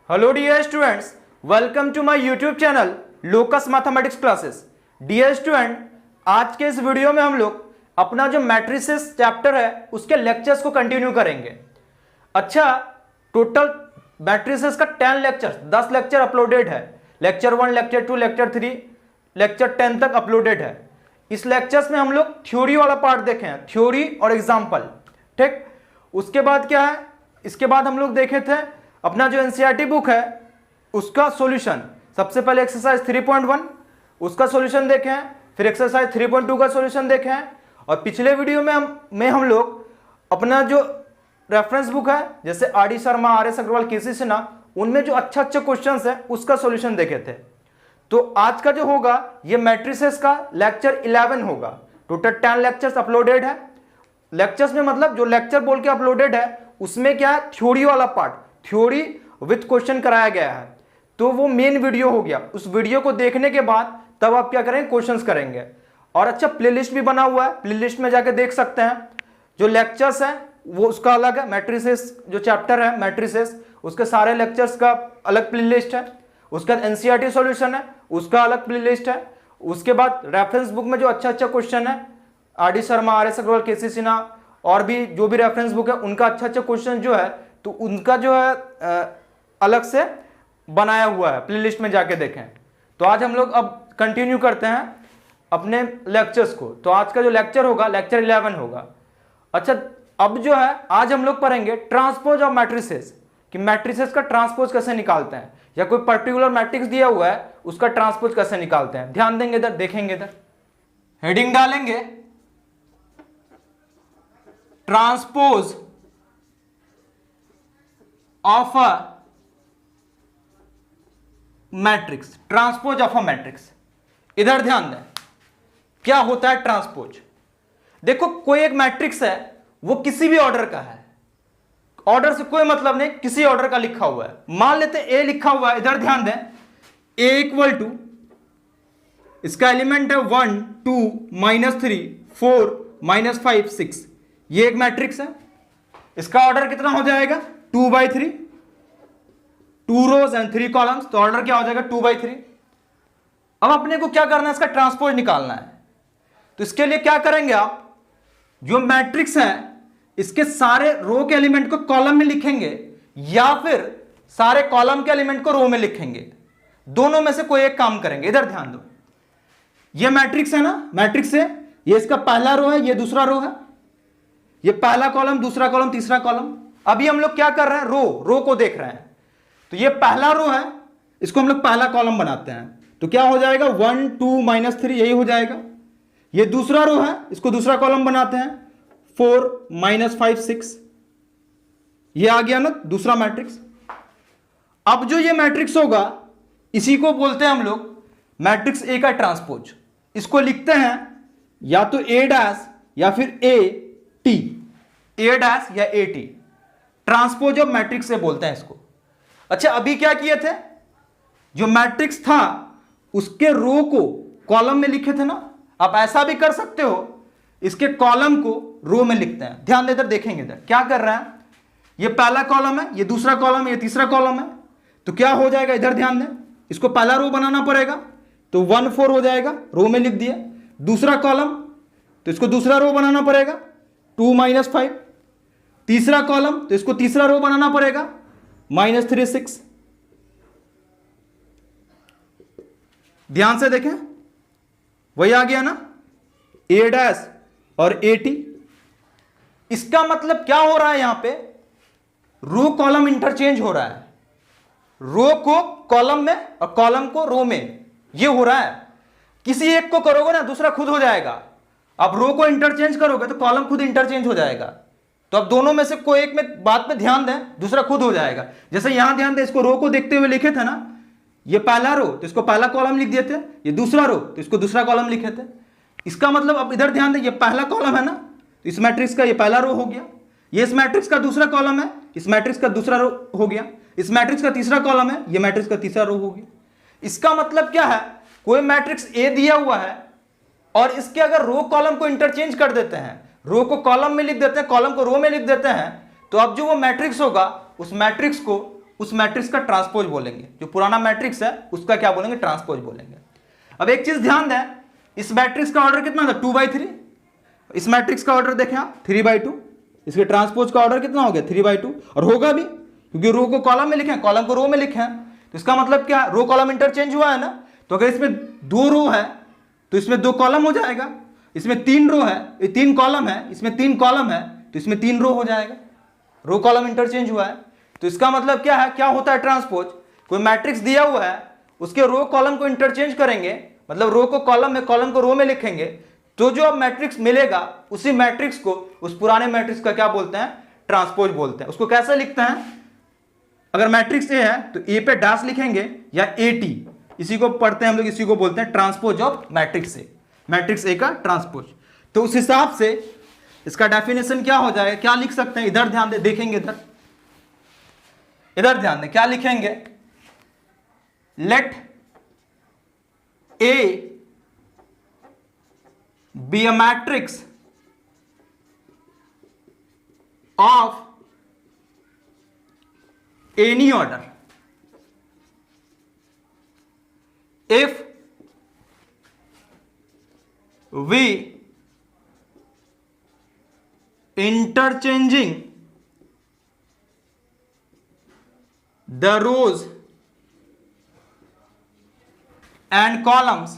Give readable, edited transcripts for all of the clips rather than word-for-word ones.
Hello dear students, welcome to my YouTube channel locus mathematics classes. Dear student, आज के इस video में हम लोग अपना जो मैट्रिसेस चैप्टर है उसके लेक्चर्स को कंटिन्यू करेंगे। अच्छा, टोटल मैट्रिसेस का 10 लेक्चर 10 लेक्चर अपलोडेड है। लेक्चर 1, लेक्चर 2, लेक्चर 3, लेक्चर 10 तक अपलोडेड है। इस लेक्चर्स में हम लोग थ्योरी वाला पार्ट देखे हैं, थ्योरी और एग्जाम्पल। ठीक, उसके बाद क्या है, इसके बाद हम लोग देखे थे अपना जो एनसीईआरटी बुक है उसका सॉल्यूशन। सबसे पहले एक्सरसाइज 3.1 उसका सॉल्यूशन देखे हैं, फिर एक्सरसाइज 3.2 का सॉल्यूशन देखे हैं, और पिछले वीडियो में हम लोग अपना जो रेफरेंस बुक है जैसे R D Sharma, R S Agarwal, KC Sinha, उनमें जो अच्छे क्वेश्चंस है उसका सॉल्यूशन देखे थे। तो आज का जो होगा ये मैट्रिसेस का लेक्चर 11 होगा। टोटल 10 लेक्चर्स अपलोडेड है। लेक्चर्स में मतलब जो लेक्चर बोल के अपलोडेड है उसमें क्या है, थ्योरी वाला पार्ट, थ्योरी विथ क्वेश्चन कराया गया है। तो वो मेन वीडियो हो गया। उस वीडियो को देखने के बाद तब आप क्या करेंगे, क्वेश्चंस करेंगे। और अच्छा, प्लेलिस्ट भी बना हुआ है, प्लेलिस्ट में जाके देख सकते हैं। जो लेक्चर्स हैं वो उसका अलग है, मैट्रिसेस जो चैप्टर है मैट्रिसेस उसके सारे लेक्चर्स का अलग प्लेलिस्ट है। उसके बाद एनसीईआरटी सॉल्यूशन है उसका अलग प्लेलिस्ट है। उसके बाद रेफरेंस बुक में जो अच्छा क्वेश्चन है, R D Sharma, R S Agarwal, KC Sinha और भी जो भी रेफरेंस बुक है उनका अच्छा क्वेश्चन जो है तो उनका जो है अलग से बनाया हुआ है, प्लेलिस्ट में जाके देखें। तो आज हम लोग अब कंटिन्यू करते हैं अपने लेक्चर्स को। तो आज का जो लेक्चर होगा लेक्चर 11 होगा। अच्छा, अब जो है आज हम लोग पढ़ेंगे ट्रांसपोज ऑफ मैट्रिसेस, कि मैट्रिसेस का ट्रांसपोज कैसे निकालते हैं, या कोई पर्टिकुलर मैट्रिक्स दिया हुआ है उसका ट्रांसपोज कैसे निकालते हैं। ध्यान देंगे इधर, देखेंगे इधर, हेडिंग डालेंगे transpose of a matrix, transpose of a matrix. इधर ध्यान दें क्या होता है ट्रांसपोज। देखो, कोई एक मैट्रिक्स है वो किसी भी ऑर्डर का है, ऑर्डर से कोई मतलब नहीं, किसी ऑर्डर का लिखा हुआ है। मान लेते हैं ए लिखा हुआ है, इधर ध्यान दें, ए इक्वल टू, इसका एलिमेंट है 1 2 -3 4 -5 6। ये एक मैट्रिक्स है। इसका ऑर्डर कितना हो जाएगा, 2/3, 2 रोज एंड 3 कॉलम्स। तो ऑर्डर क्या हो जाएगा, 2/3। अब अपने को क्या करना है, इसका ट्रांसपोज निकालना है। तो इसके लिए क्या करेंगे, आप जो मैट्रिक्स है इसके सारे रो के एलिमेंट को कॉलम में लिखेंगे या फिर सारे कॉलम के एलिमेंट को रो में लिखेंगे। दोनों में से कोई एक काम करेंगे। इधर ध्यान दो, ये मैट्रिक्स है ना, मैट्रिक्स है, ये इसका पहला रो है, ये दूसरा रो है, ये पहला कॉलम, दूसरा कॉलम, तीसरा कॉलम। अभी हम लोग क्या कर रहे हैं, रो को देख रहे हैं। तो ये पहला रो है, इसको हम लोग पहला कॉलम बनाते हैं। तो क्या हो जाएगा, 1 2 -3, यही हो जाएगा। ये दूसरा रो है, इसको दूसरा कॉलम बनाते हैं, 4 -5 6। ये आ गया ना दूसरा मैट्रिक्स। अब जो ये मैट्रिक्स होगा इसी को बोलते हैं हम लोग मैट्रिक्स ए का ट्रांसपोज। इसको लिखते हैं या तो ए डैश या फिर ए टी, ए डैश या A T, transpose of matrix से बोलते हैं इसको। अच्छा, अभी क्या किए थे, जो मैट्रिक्स था उसके रो को कॉलम में लिखे थे ना। आप ऐसा भी कर सकते हो, इसके कॉलम को रो में लिखते हैं। ध्यान दे, इधर देखेंगे, इधर क्या कर रहे हैं, ये पहला कॉलम है, ये दूसरा कॉलम है, ये तीसरा कॉलम है। तो क्या हो जाएगा, इधर ध्यान दें, इसको पहला रो बनाना पड़ेगा। तो 1 4 हो जाएगा, रो में लिख दिया। दूसरा कॉलम, तो इसको दूसरा रो बनाना पड़ेगा, 2 -5। तीसरा कॉलम, तो इसको तीसरा रो बनाना पड़ेगा, -3 6। ध्यान से देखें, वही आ गया ना, ए डैश और ए टी। इसका मतलब क्या हो रहा है, यहां पे रो कॉलम इंटरचेंज हो रहा है। रो को कॉलम में और कॉलम को रो में, ये हो रहा है। किसी एक को करोगे ना दूसरा खुद हो जाएगा। अब रो को इंटरचेंज करोगे तो कॉलम खुद इंटरचेंज हो जाएगा। तो अब दोनों में से कोई एक में बात पे ध्यान दें, दूसरा खुद हो जाएगा। जैसे यहां ध्यान दें, इसको रो को देखते हुए लिखे थे ना, ये पहला रो तो इसको पहला कॉलम लिख दिए थे, ये दूसरा रो तो इसको दूसरा कॉलम लिखे थे। इसका मतलब अब इधर ध्यान दें, ये पहला कॉलम है ना, तो इस मैट्रिक्स का ये पहला रो हो गया। ये इस मैट्रिक्स का दूसरा कॉलम है, इस मैट्रिक्स का दूसरा रो हो गया। इस मैट्रिक्स का तीसरा कॉलम है, ये मैट्रिक्स का तीसरा रो हो गया। इसका मतलब क्या है, कोई मैट्रिक्स ए दिया हुआ है और इसके अगर रो कॉलम को इंटरचेंज कर देते हैं, रो को कॉलम में लिख देते हैं, कॉलम को रो में लिख देते हैं, तो अब जो वो मैट्रिक्स होगा उस मैट्रिक्स को उस मैट्रिक्स का ट्रांसपोज बोलेंगे। जो पुराना मैट्रिक्स है उसका क्या बोलेंगे, ट्रांसपोज बोलेंगे। अब एक चीज ध्यान दें, इस मैट्रिक्स का ऑर्डर कितना था, 2/3। इस मैट्रिक्स का ऑर्डर देखें आप 3/2, इसके ट्रांसपोज का ऑर्डर कितना हो गया, 3/2। और होगा भी, क्योंकि रो को कॉलम में लिखे हैं, कॉलम को रो में लिखे हैं, तो इसका मतलब क्या, रो कॉलम इंटरचेंज हुआ है ना। तो अगर इसमें 2 रो है तो इसमें 2 कॉलम हो जाएगा, इसमें 3 रो है, ये 3 कॉलम है, इसमें 3 कॉलम है, तो इसमें 3 रो हो जाएगा। रो कॉलम इंटरचेंज हुआ है, तो इसका मतलब क्या है, क्या होता है ट्रांसपोज। कोई मैट्रिक्स दिया हुआ है, उसके रो कॉलम को इंटरचेंज करेंगे, मतलब रो को कॉलम में, कॉलम को रो में लिखेंगे, तो जो अब मैट्रिक्स मिलेगा उसी मैट्रिक्स को उस पुराने मैट्रिक्स का क्या बोलते हैं, ट्रांसपोज बोलते हैं। उसको कैसे लिखते हैं, अगर मैट्रिक्स ए है तो ए पे डैश लिखेंगे या एटी, इसी को पढ़ते हैं हम लोग, इसी को बोलते हैं transpose of matrix A, matrix A का ट्रांसपोज। तो उस हिसाब से इसका डेफिनेशन क्या हो जाएगा, क्या लिख सकते हैं, इधर ध्यान दे, देखेंगे इधर ध्यान दें, क्या लिखेंगे, let A be a matrix of any order if we interchanging the rows and columns,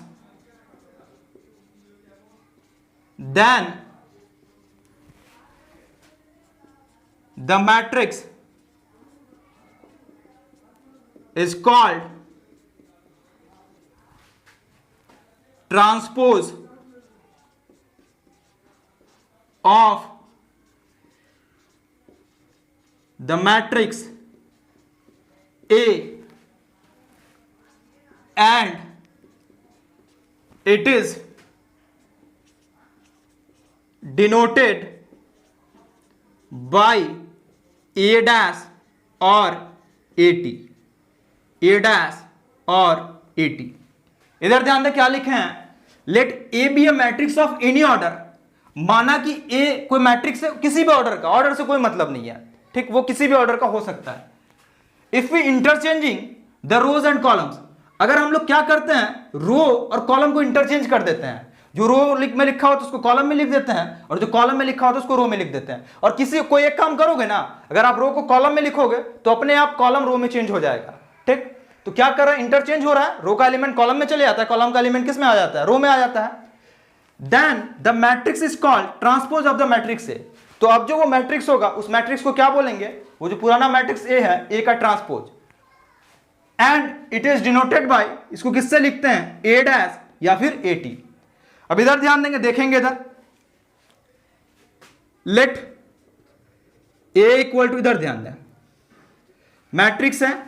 then the matrix is called transpose of the matrix A, and it is denoted by A dash or AT, A dash और AT। इधर ध्यान दें क्या लिखे हैं, let A be a matrix of any order, माना कि ए कोई मैट्रिक्स है किसी भी ऑर्डर का, ऑर्डर से कोई मतलब नहीं है, ठीक, वो किसी भी ऑर्डर का हो सकता है। If we interchanging the rows and columns, अगर हम लोग क्या करते हैं, रो और कॉलम को इंटरचेंज कर देते हैं, जो रो में लिखा हो तो उसको कॉलम में लिख देते हैं, और जो कॉलम में लिखा हो तो उसको रो में लिख देते हैं। और किसी कोई एक काम करोगे ना, अगर आप रो को कॉलम में लिखोगे तो अपने आप कॉलम रो में चेंज हो जाएगा, ठीक। तो क्या कर रहा है, इंटरचेंज हो रहा है, रो का एलिमेंट कॉलम में चले जाता है, कॉलम का एलिमेंट किस में आ जाता है, रो में आ जाता है। Then the matrix is called transpose of the matrix A. तो अब जो वो मैट्रिक्स होगा उस मैट्रिक्स को क्या बोलेंगे, वो जो पुराना मैट्रिक्स ए है, ए का transpose, and it is denoted by, इसको किससे लिखते हैं, ए डैश या फिर एटी। अब इधर ध्यान देंगे, देखेंगे इधर, लेट ए इक्वल टू, इधर ध्यान दें, मैट्रिक्स है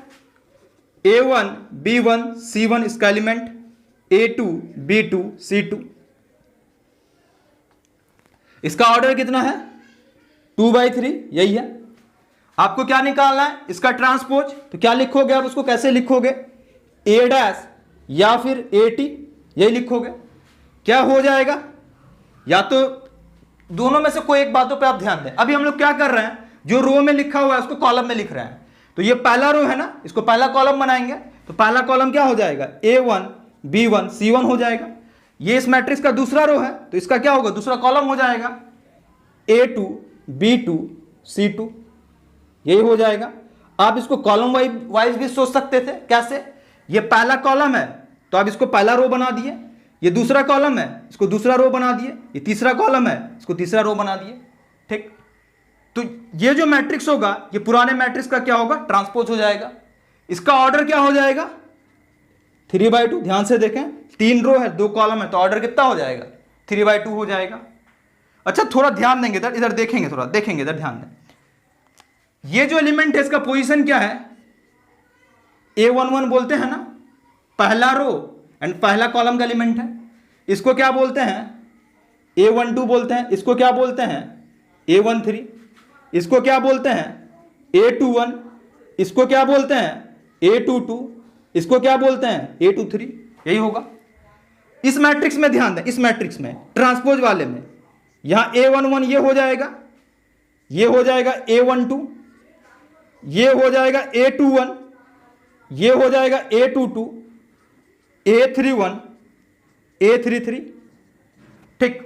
A1 B1 C1, इसका एलिमेंट A2 B2 C2, इसका ऑर्डर कितना है, 2/3, यही है। आपको क्या निकालना है, इसका ट्रांसपोज, तो क्या लिखोगे आप, उसको कैसे लिखोगे, A डैश या फिर AT, यही लिखोगे। क्या हो जाएगा, या तो दोनों में से कोई एक बातों पे आप ध्यान दें। अभी हम लोग क्या कर रहे हैं, जो रो में लिखा हुआ है उसको कॉलम में लिख रहे हैं, तो ये पहला रो है ना, इसको पहला कॉलम बनाएंगे, तो पहला कॉलम क्या हो जाएगा, A1 B1 C1 हो जाएगा। ये इस मैट्रिक्स का दूसरा रो है, तो इसका क्या होगा, दूसरा कॉलम हो जाएगा A2 B2 C2, यही हो जाएगा। आप इसको कॉलम वाइज भी सोच सकते थे, कैसे, ये पहला कॉलम है तो आप इसको पहला रो बना दिए, ये दूसरा कॉलम है इसको दूसरा रो बना दिए, ये तीसरा कॉलम है इसको तीसरा रो बना दिए, ठीक। तो ये जो मैट्रिक्स होगा ये पुराने मैट्रिक्स का क्या होगा, ट्रांसपोज हो जाएगा। इसका ऑर्डर क्या हो जाएगा, 3/2। ध्यान से देखें, 3 रो है 2 कॉलम है, तो ऑर्डर कितना हो जाएगा, 3/2 हो जाएगा। अच्छा थोड़ा ध्यान देंगे इधर, इधर देखेंगे, थोड़ा देखेंगे, इधर ध्यान दें। ये जो एलिमेंट है इसका पोजीशन क्या है, A11 बोलते हैं ना, पहला रो एंड पहला कॉलम का एलिमेंट है। इसको क्या बोलते हैं, A12 बोलते हैं। इसको क्या बोलते हैं, A13। इसको क्या बोलते हैं, A21। इसको क्या बोलते हैं, A22। इसको क्या बोलते हैं, A23। यही होगा। इस मैट्रिक्स में ध्यान दें, इस मैट्रिक्स में ट्रांसपोज वाले में यहां A11 ये हो जाएगा, ये हो जाएगा A12, ये हो जाएगा A21, ये हो जाएगा A22, A31, A33। ठीक,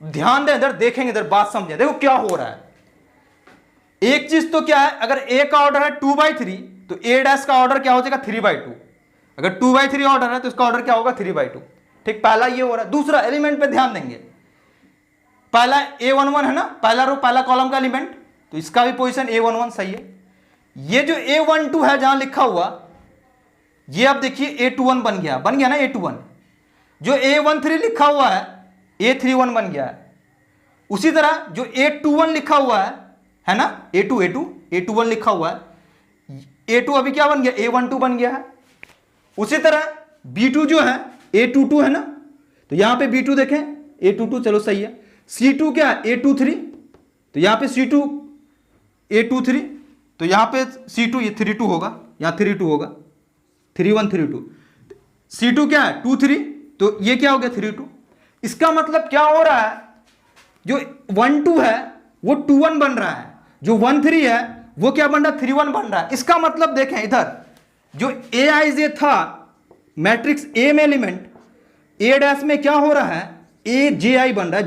ध्यान दें इधर, देखेंगे इधर, बात समझें। देखो क्या हो रहा है, एक चीज तो क्या है, अगर A का ऑर्डर है 2/3 तो A डैश का ऑर्डर क्या हो जाएगा 3/2। अगर 2/3 ऑर्डर है तो इसका ऑर्डर क्या होगा 3/2। ठीक, पहला ये हो रहा है। दूसरा एलिमेंट पे ध्यान देंगे, पहला A11 है ना, पहला रो पहला कॉलम का एलिमेंट, तो इसका भी पोजीशन A11 सही है। ये जो A12 है जहां लिखा हुआ, ये अब देखिए A21 बन गया ना A21। जो A13 लिखा हुआ है A31 बन गया है। उसी तरह जो A21 लिखा हुआ है ना, A21 लिखा हुआ है, A2 अभी क्या बन गया, A12 बन गया है। उसी तरह B2 जो है A22 है ना, तो यहां पे B2 देखें A22, चलो सही है। C2 क्या है A23, तो यहां पे C2 A23, तो यहां पे C2 ये 32 होगा, यहां 32 होगा, 31 32। C2 क्या है 23, तो ये क्या हो गया 32। इसका मतलब क्या हो रहा है, जो 1 2 है वो 2 1 बन रहा है, जो 1 3 है वो क्या बन रहा है 3 1 बन रहा है। इसका मतलब देखें इधर, जो Aij था मैट्रिक्स A में एलिमेंट, A डैश में क्या हो रहा है AJI बन रहा है,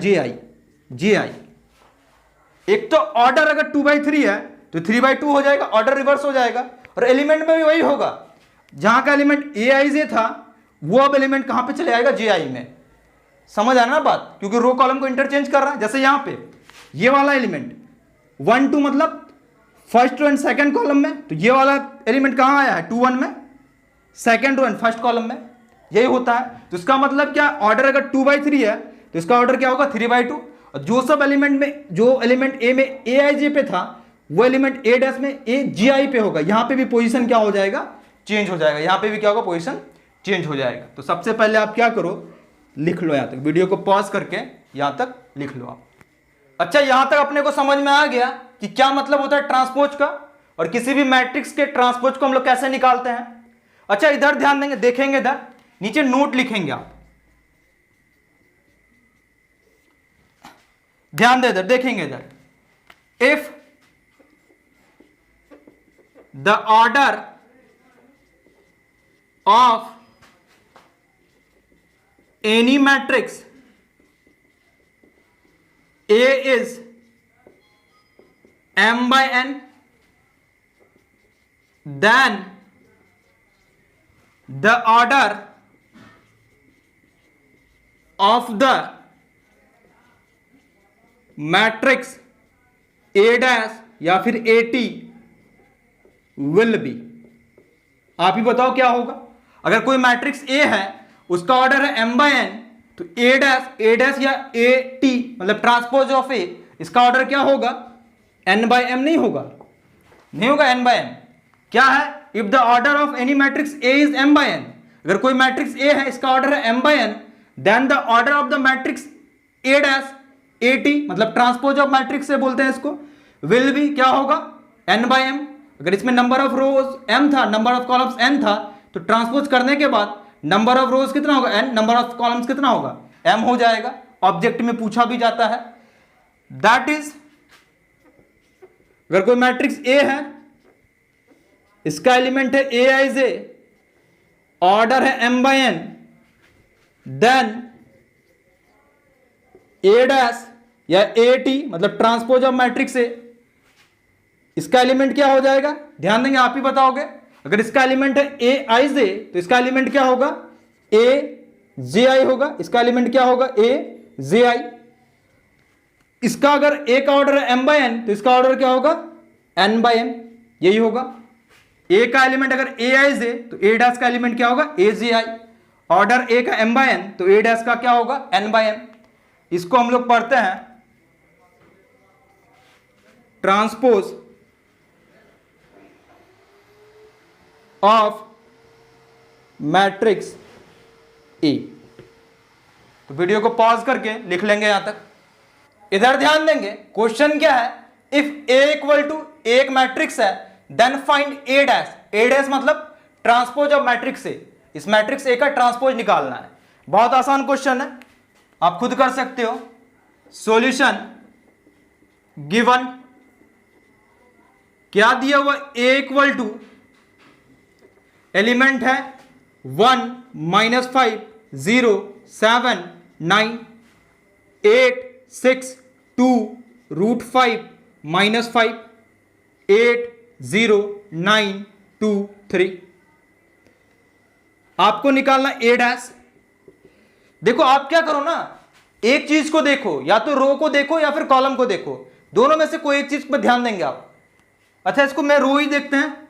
JI। एक तो ऑर्डर अगर 2/3 है तो 3/2 हो जाएगा, ऑर्डर रिवर्स हो जाएगा। और एलिमेंट में भी वही होगा, जहां का एलिमेंट Aij था वो अब एलिमेंट कहां पे चले आएगा JI में। समझ आना ना बात, क्योंकि रो कॉलम को इंटरचेंज कर रहा है। जैसे यहां पे ये वाला एलिमेंट 1 2 मतलब first row and second column में, तो ये वाला एलिमेंट कहां आया है 2 1 में, second row and first column में, यही होता है। तो इसका मतलब क्या, ऑर्डर अगर 2/3 है तो इसका ऑर्डर क्या होगा 3/2। और जो सब एलिमेंट में, जो एलिमेंट A में Aij पे था वो एलिमेंट A डैश में AGI पे होगा। यहां पे भी पोजीशन क्या हो जाएगा, चेंज हो जाएगा, यहां पे भी क्या होगा पोजीशन चेंज हो जाएगा। तो सबसे पहले आप क्या करो, लिख लो यहां तक, वीडियो को पॉज करके यहां तक लिख लो आप। अच्छा, यहां तक अपने को समझ में आ गया कि क्या मतलब होता है ट्रांसपोज का, और किसी भी मैट्रिक्स के ट्रांसपोज को हम लोग कैसे निकालते हैं। अच्छा, इधर ध्यान देंगे, देखेंगे इधर नीचे नोट लिखेंगे आप, ध्यान दे इधर, देखेंगे इधर, if the order of any matrix A is m/n, then the order of the matrix A dash या फिर AT will be। आप ही बताओ क्या होगा। अगर कोई मैट्रिक्स A है, उसका ऑर्डर है m/n, तो A डैश या AT मतलब ट्रांसपोज ऑफ A, इसका ऑर्डर क्या होगा n/m नहीं होगा, नहीं होगा n/m। क्या है, if the order of any matrix A is m/n, अगर कोई मैट्रिक्स A है इसका ऑर्डर है m/n, then the order of the matrix A dash AT मतलब ट्रांसपोज ऑफ मैट्रिक्स से बोलते हैं इसको, विल भी क्या होगा n/m। अगर इसमें नंबर ऑफ रोज m था, नंबर ऑफ कॉलम्स n था, तो ट्रांसपोज करने के बाद नंबर ऑफ रोज कितना होगा n, नंबर ऑफ कॉलम्स कितना होगा m हो जाएगा। ऑब्जेक्ट में पूछा भी जाता है। दैट इज, अगर कोई मैट्रिक्स A है, इसका एलिमेंट है Aij, ऑर्डर है m/n, देन A डैश या AT मतलब ट्रांसपोज ऑफ मैट्रिक्स A, इसका एलिमेंट क्या हो जाएगा, ध्यान देंगे आप ही बताओगे। अगर इसका एलिमेंट है Aij तो इसका एलिमेंट क्या होगा AJI होगा, इसका एलिमेंट क्या होगा AJI। इसका अगर A का ऑर्डर है m/n तो इसका ऑर्डर क्या होगा n/m, यही होगा। A का एलिमेंट अगर Aij तो A डैश का एलिमेंट क्या होगा AJI, ऑर्डर A का m/n तो A डैश का क्या होगा n/m। इसको हम लोग पढ़ते हैं ट्रांसपोज ऑफ मैट्रिक्स ए। तो वीडियो को पॉज करके लिख लेंगे यहां तक। इधर ध्यान देंगे, क्वेश्चन क्या है, इफ A इक्वल टू एक मैट्रिक्स है, then find A dash. A dash मतलब ट्रांसपोज ऑफ मैट्रिक्स ए, इस मैट्रिक्स A का ट्रांसपोज निकालना है। बहुत आसान क्वेश्चन है, आप खुद कर सकते हो। सॉल्यूशन गिवन क्या दिया हुआ, a इक्वल टू एलिमेंट है 1 माइनस 5 0 7 9 8 6 2 रूट 5 माइनस 5 8 0 9 2 3। आपको निकालना a डैश। देखो आप क्या करो ना, एक चीज को देखो, या तो रो को देखो या फिर कॉलम को देखो, दोनों में से कोई एक चीज पर ध्यान देंगे आप। अच्छा इसको मैं रो ही देखते हैं,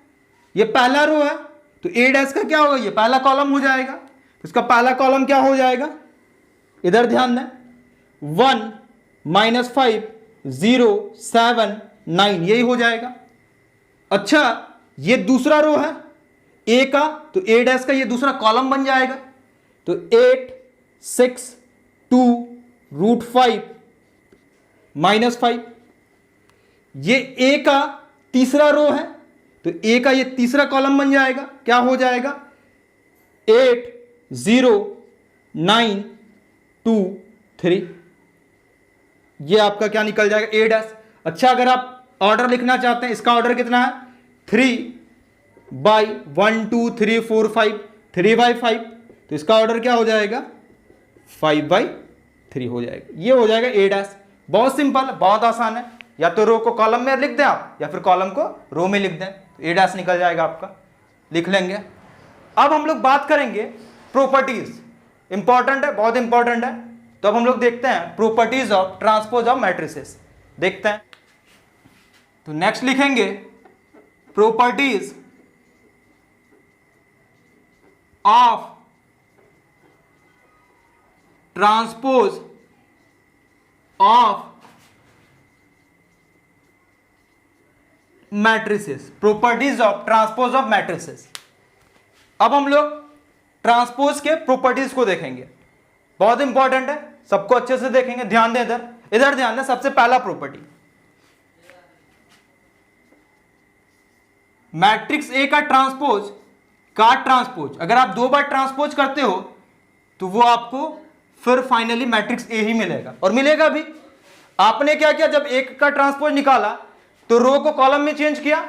ये पहला रो है तो a डैश का क्या होगा, ये पहला कॉलम हो जाएगा। तो इसका पहला कॉलम क्या हो जाएगा, इधर ध्यान दें, 1 माइनस 5 0 7 9, यही हो जाएगा। अच्छा ये दूसरा रो है a का, तो a डैश का ये दूसरा कॉलम बन जाएगा। तो 8 6 2 रूट 5 माइनस 5, ये a का तीसरा रो है, तो a का ये तीसरा कॉलम बन जाएगा। क्या हो जाएगा, 8 0 9 2 3, ये आपका क्या निकल जाएगा, a डैश। अच्छा अगर आप ऑर्डर लिखना चाहते हैं, इसका ऑर्डर कितना है, 3 बाई 1 2 3 4 5, 3 बाई 5, तो इसका ऑर्डर क्या हो जाएगा, 5 बाई 3 हो जाएगा। ये हो जाएगा a डैश। बहुत सिंपल, बहुत आसान है, या तो रो को कॉलम में लिख दें आप या फिर कॉलम को रो में लिख दें, तो a डैश निकल जाएगा आपका, लिख लेंगे। अब हम लोग बात करेंगे प्रॉपर्टीज, इंपॉर्टेंट है, बहुत इंपॉर्टेंट है। तो अब हम लोग देखते हैं properties of transpose of matrices, देखते हैं। तो नेक्स्ट लिखेंगे properties of transpose of matrices, properties of transpose of matrices. अब हम लोग ट्रांसपोज के प्रॉपर्टीज को देखेंगे, बहुत इंपॉर्टेंट है, सबको अच्छे से देखेंगे। ध्यान दें, इधर इधर ध्यान दें। सबसे पहला प्रॉपर्टी, मैट्रिक्स ए का ट्रांसपोज अगर आप 2 बार ट्रांसपोज करते हो तो वो आपको फिर फाइनली मैट्रिक्स ए ही मिलेगा, और मिलेगा भी। आपने क्या किया, जब एक का ट्रांसपोज निकाला तो रो को कॉलम में चेंज किया,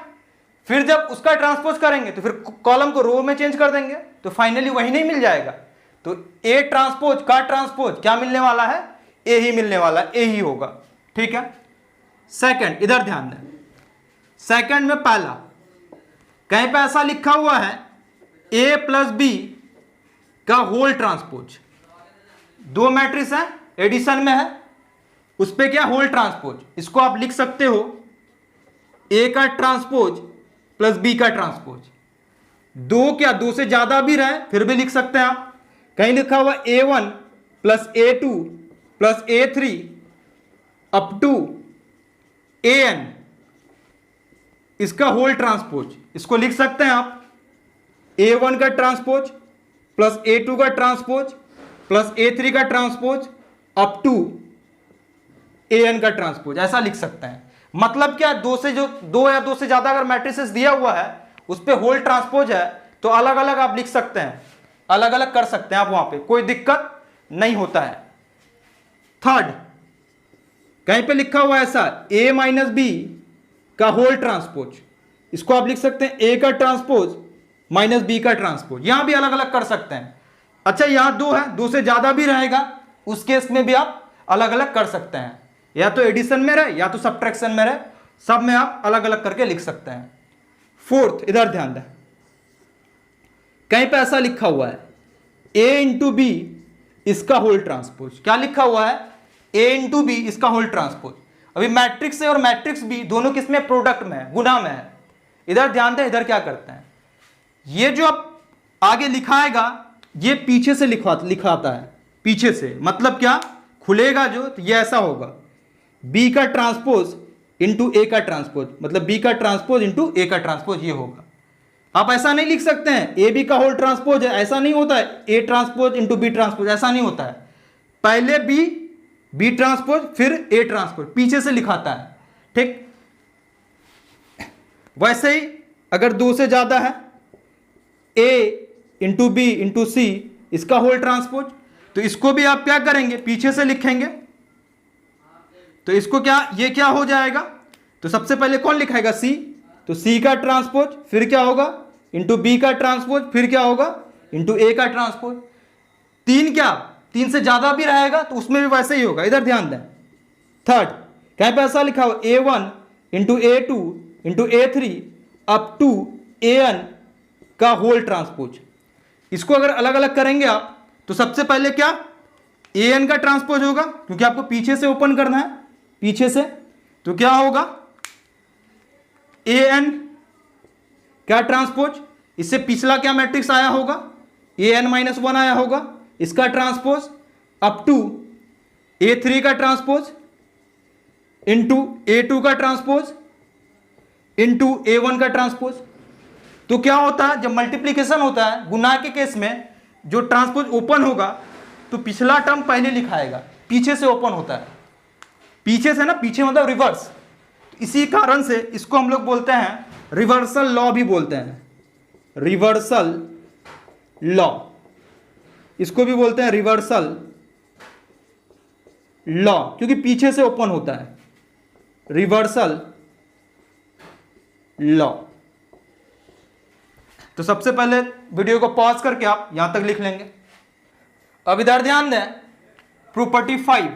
फिर जब उसका ट्रांसपोज करेंगे तो फिर कॉलम को रो में चेंज कर देंगे, तो फाइनली वही नहीं मिल जाएगा। तो ए ट्रांसपोज का ट्रांसपोज क्या मिलने वाला है, ए ही मिलने वाला है, ए ही होगा। ठीक है। सेकंड, इधर ध्यान दें, सेकंड में पहला कहीं पे ऐसा लिखा हुआ है ए प्लस बी का होल ट्रांसपोज। 2 मैट्रिक्स है, एडिशन में है, उस पे क्या होल ट्रांसपोज, इसको आप लिख सकते हो ए का ट्रांसपोज प्लस बी का ट्रांसपोज। 2 से ज्यादा भी रहे फिर भी लिख सकते हैं आप। कहीं लिखा हुआ A1 plus A2 plus A3 up to AN, इसका होल ट्रांसपोज, इसको लिख सकते हैं आप A1 का ट्रांसपोज प्लस A2 का ट्रांसपोज प्लस A3 का ट्रांसपोज अप टू AN का ट्रांसपोज, ऐसा लिख सकते हैं। मतलब क्या, 2 या 2 से ज्यादा अगर मैट्रिसेस दिया हुआ है उस पे होल ट्रांसपोज है तो अलग अलग आप लिख सकते हैं, अलग अलग कर सकते हैं आप, वहां पे कोई दिक्कत नहीं होता है। थर्ड, कहीं पे लिखा हुआ है ऐसा A माइनस बी का होल ट्रांसपोज, इसको आप लिख सकते हैं A का ट्रांसपोज माइनस बी का ट्रांसपोज, यहां भी अलग अलग कर सकते हैं। अच्छा यहां 2 है, 2 से ज्यादा भी रहेगा उस केस में भी आप अलग अलग कर सकते हैं, या तो एडिशन में रहे या तो सब्ट्रैक्शन में रहे, सब में आप अलग अलग करके लिख सकते हैं। फोर्थ, इधर ध्यान दें, कहीं पे ऐसा लिखा हुआ है a इंटू बी इसका होल ट्रांसपोज। क्या लिखा हुआ है, a इंटू बी इसका होल ट्रांसपोज। अभी मैट्रिक्स ए और मैट्रिक्स बी दोनों किसमें, प्रोडक्ट में है, गुना में है। इधर ध्यान दें, इधर क्या करते हैं, ये जो आप आगे लिखाएगा ये पीछे से लिखाता है, पीछे से, मतलब क्या, खुलेगा जो तो ये ऐसा होगा b का ट्रांसपोज इंटू ए का ट्रांसपोज, मतलब b का ट्रांसपोज इंटू ए का ट्रांसपोज, ये होगा। आप ऐसा नहीं लिख सकते हैं ए बी का होल ट्रांसपोज है, ऐसा नहीं होता है, A transpose into B transpose, ऐसा नहीं होता है। पहले बी ट्रांसपोज फिर ए ट्रांसपोज, पीछे से लिखाता है। ठीक, वैसे ही अगर 2 से ज्यादा है ए इंटू बी इंटू सी इसका होल ट्रांसपोज, तो इसको भी आप क्या करेंगे, पीछे से लिखेंगे। तो इसको क्या, ये क्या हो जाएगा, तो सबसे पहले कौन लिखाएगा, सी, तो सी का ट्रांसपोज फिर क्या होगा इंटू बी का ट्रांसपोज फिर क्या होगा इंटू ए का ट्रांसपोज। तीन क्या, तीन से ज्यादा भी रहेगा तो उसमें भी वैसे ही होगा, इधर ध्यान दें। थर्ड कहीं पे ऐसा लिखा हो A1 into A2 into A3 up to AN का होल ट्रांसपोज। इसको अगर अलग अलग करेंगे आप तो सबसे पहले क्या AN का ट्रांसपोज होगा, क्योंकि आपको पीछे से ओपन करना है, पीछे से, तो क्या होगा AN क्या ट्रांसपोज, इससे पिछला क्या मैट्रिक्स आया होगा AN-1 आया होगा, इसका ट्रांसपोज अप टू A3 का ट्रांसपोज इंटू A2 का ट्रांसपोज इंटू A1 का ट्रांसपोज। तो क्या होता है जब मल्टीप्लीकेशन होता है गुना के केस में, जो ट्रांसपोज ओपन होगा तो पिछला टर्म पहले लिखाएगा, पीछे से ओपन होता है, पीछे से ना, पीछे मतलब रिवर्स। इसी कारण से इसको हम लोग बोलते हैं रिवर्सल लॉ भी बोलते हैं, रिवर्सल लॉ, इसको भी बोलते हैं रिवर्सल लॉ, क्योंकि पीछे से ओपन होता है, रिवर्सल लॉ। तो सबसे पहले वीडियो को पॉज करके आप यहां तक लिख लेंगे। अब इधर ध्यान दें, प्रॉपर्टी 5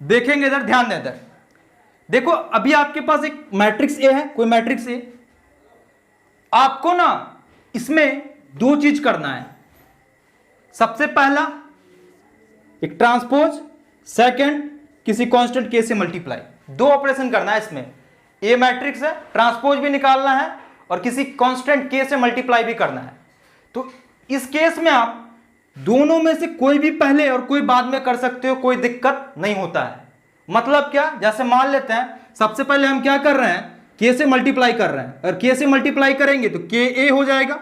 देखेंगे, इधर ध्यान दें। इधर देखो, अभी आपके पास एक मैट्रिक्स ए है, कोई मैट्रिक्स ए, आपको ना इसमें दो चीज करना है। सबसे पहला एक ट्रांसपोज, सेकंड किसी कांस्टेंट के से मल्टीप्लाई, दो ऑपरेशन करना है इसमें। ए मैट्रिक्स है, ट्रांसपोज भी निकालना है और किसी कांस्टेंट के से मल्टीप्लाई भी करना है। तो इस केस में आप दोनों में से कोई भी पहले और कोई बाद में कर सकते हो, कोई दिक्कत नहीं होता है। मतलब क्या, जैसे मान लेते हैं सबसे पहले हम क्या कर रहे हैं, के से मल्टीप्लाई कर रहे हैं, और के से मल्टीप्लाई करेंगे तो के ए हो जाएगा।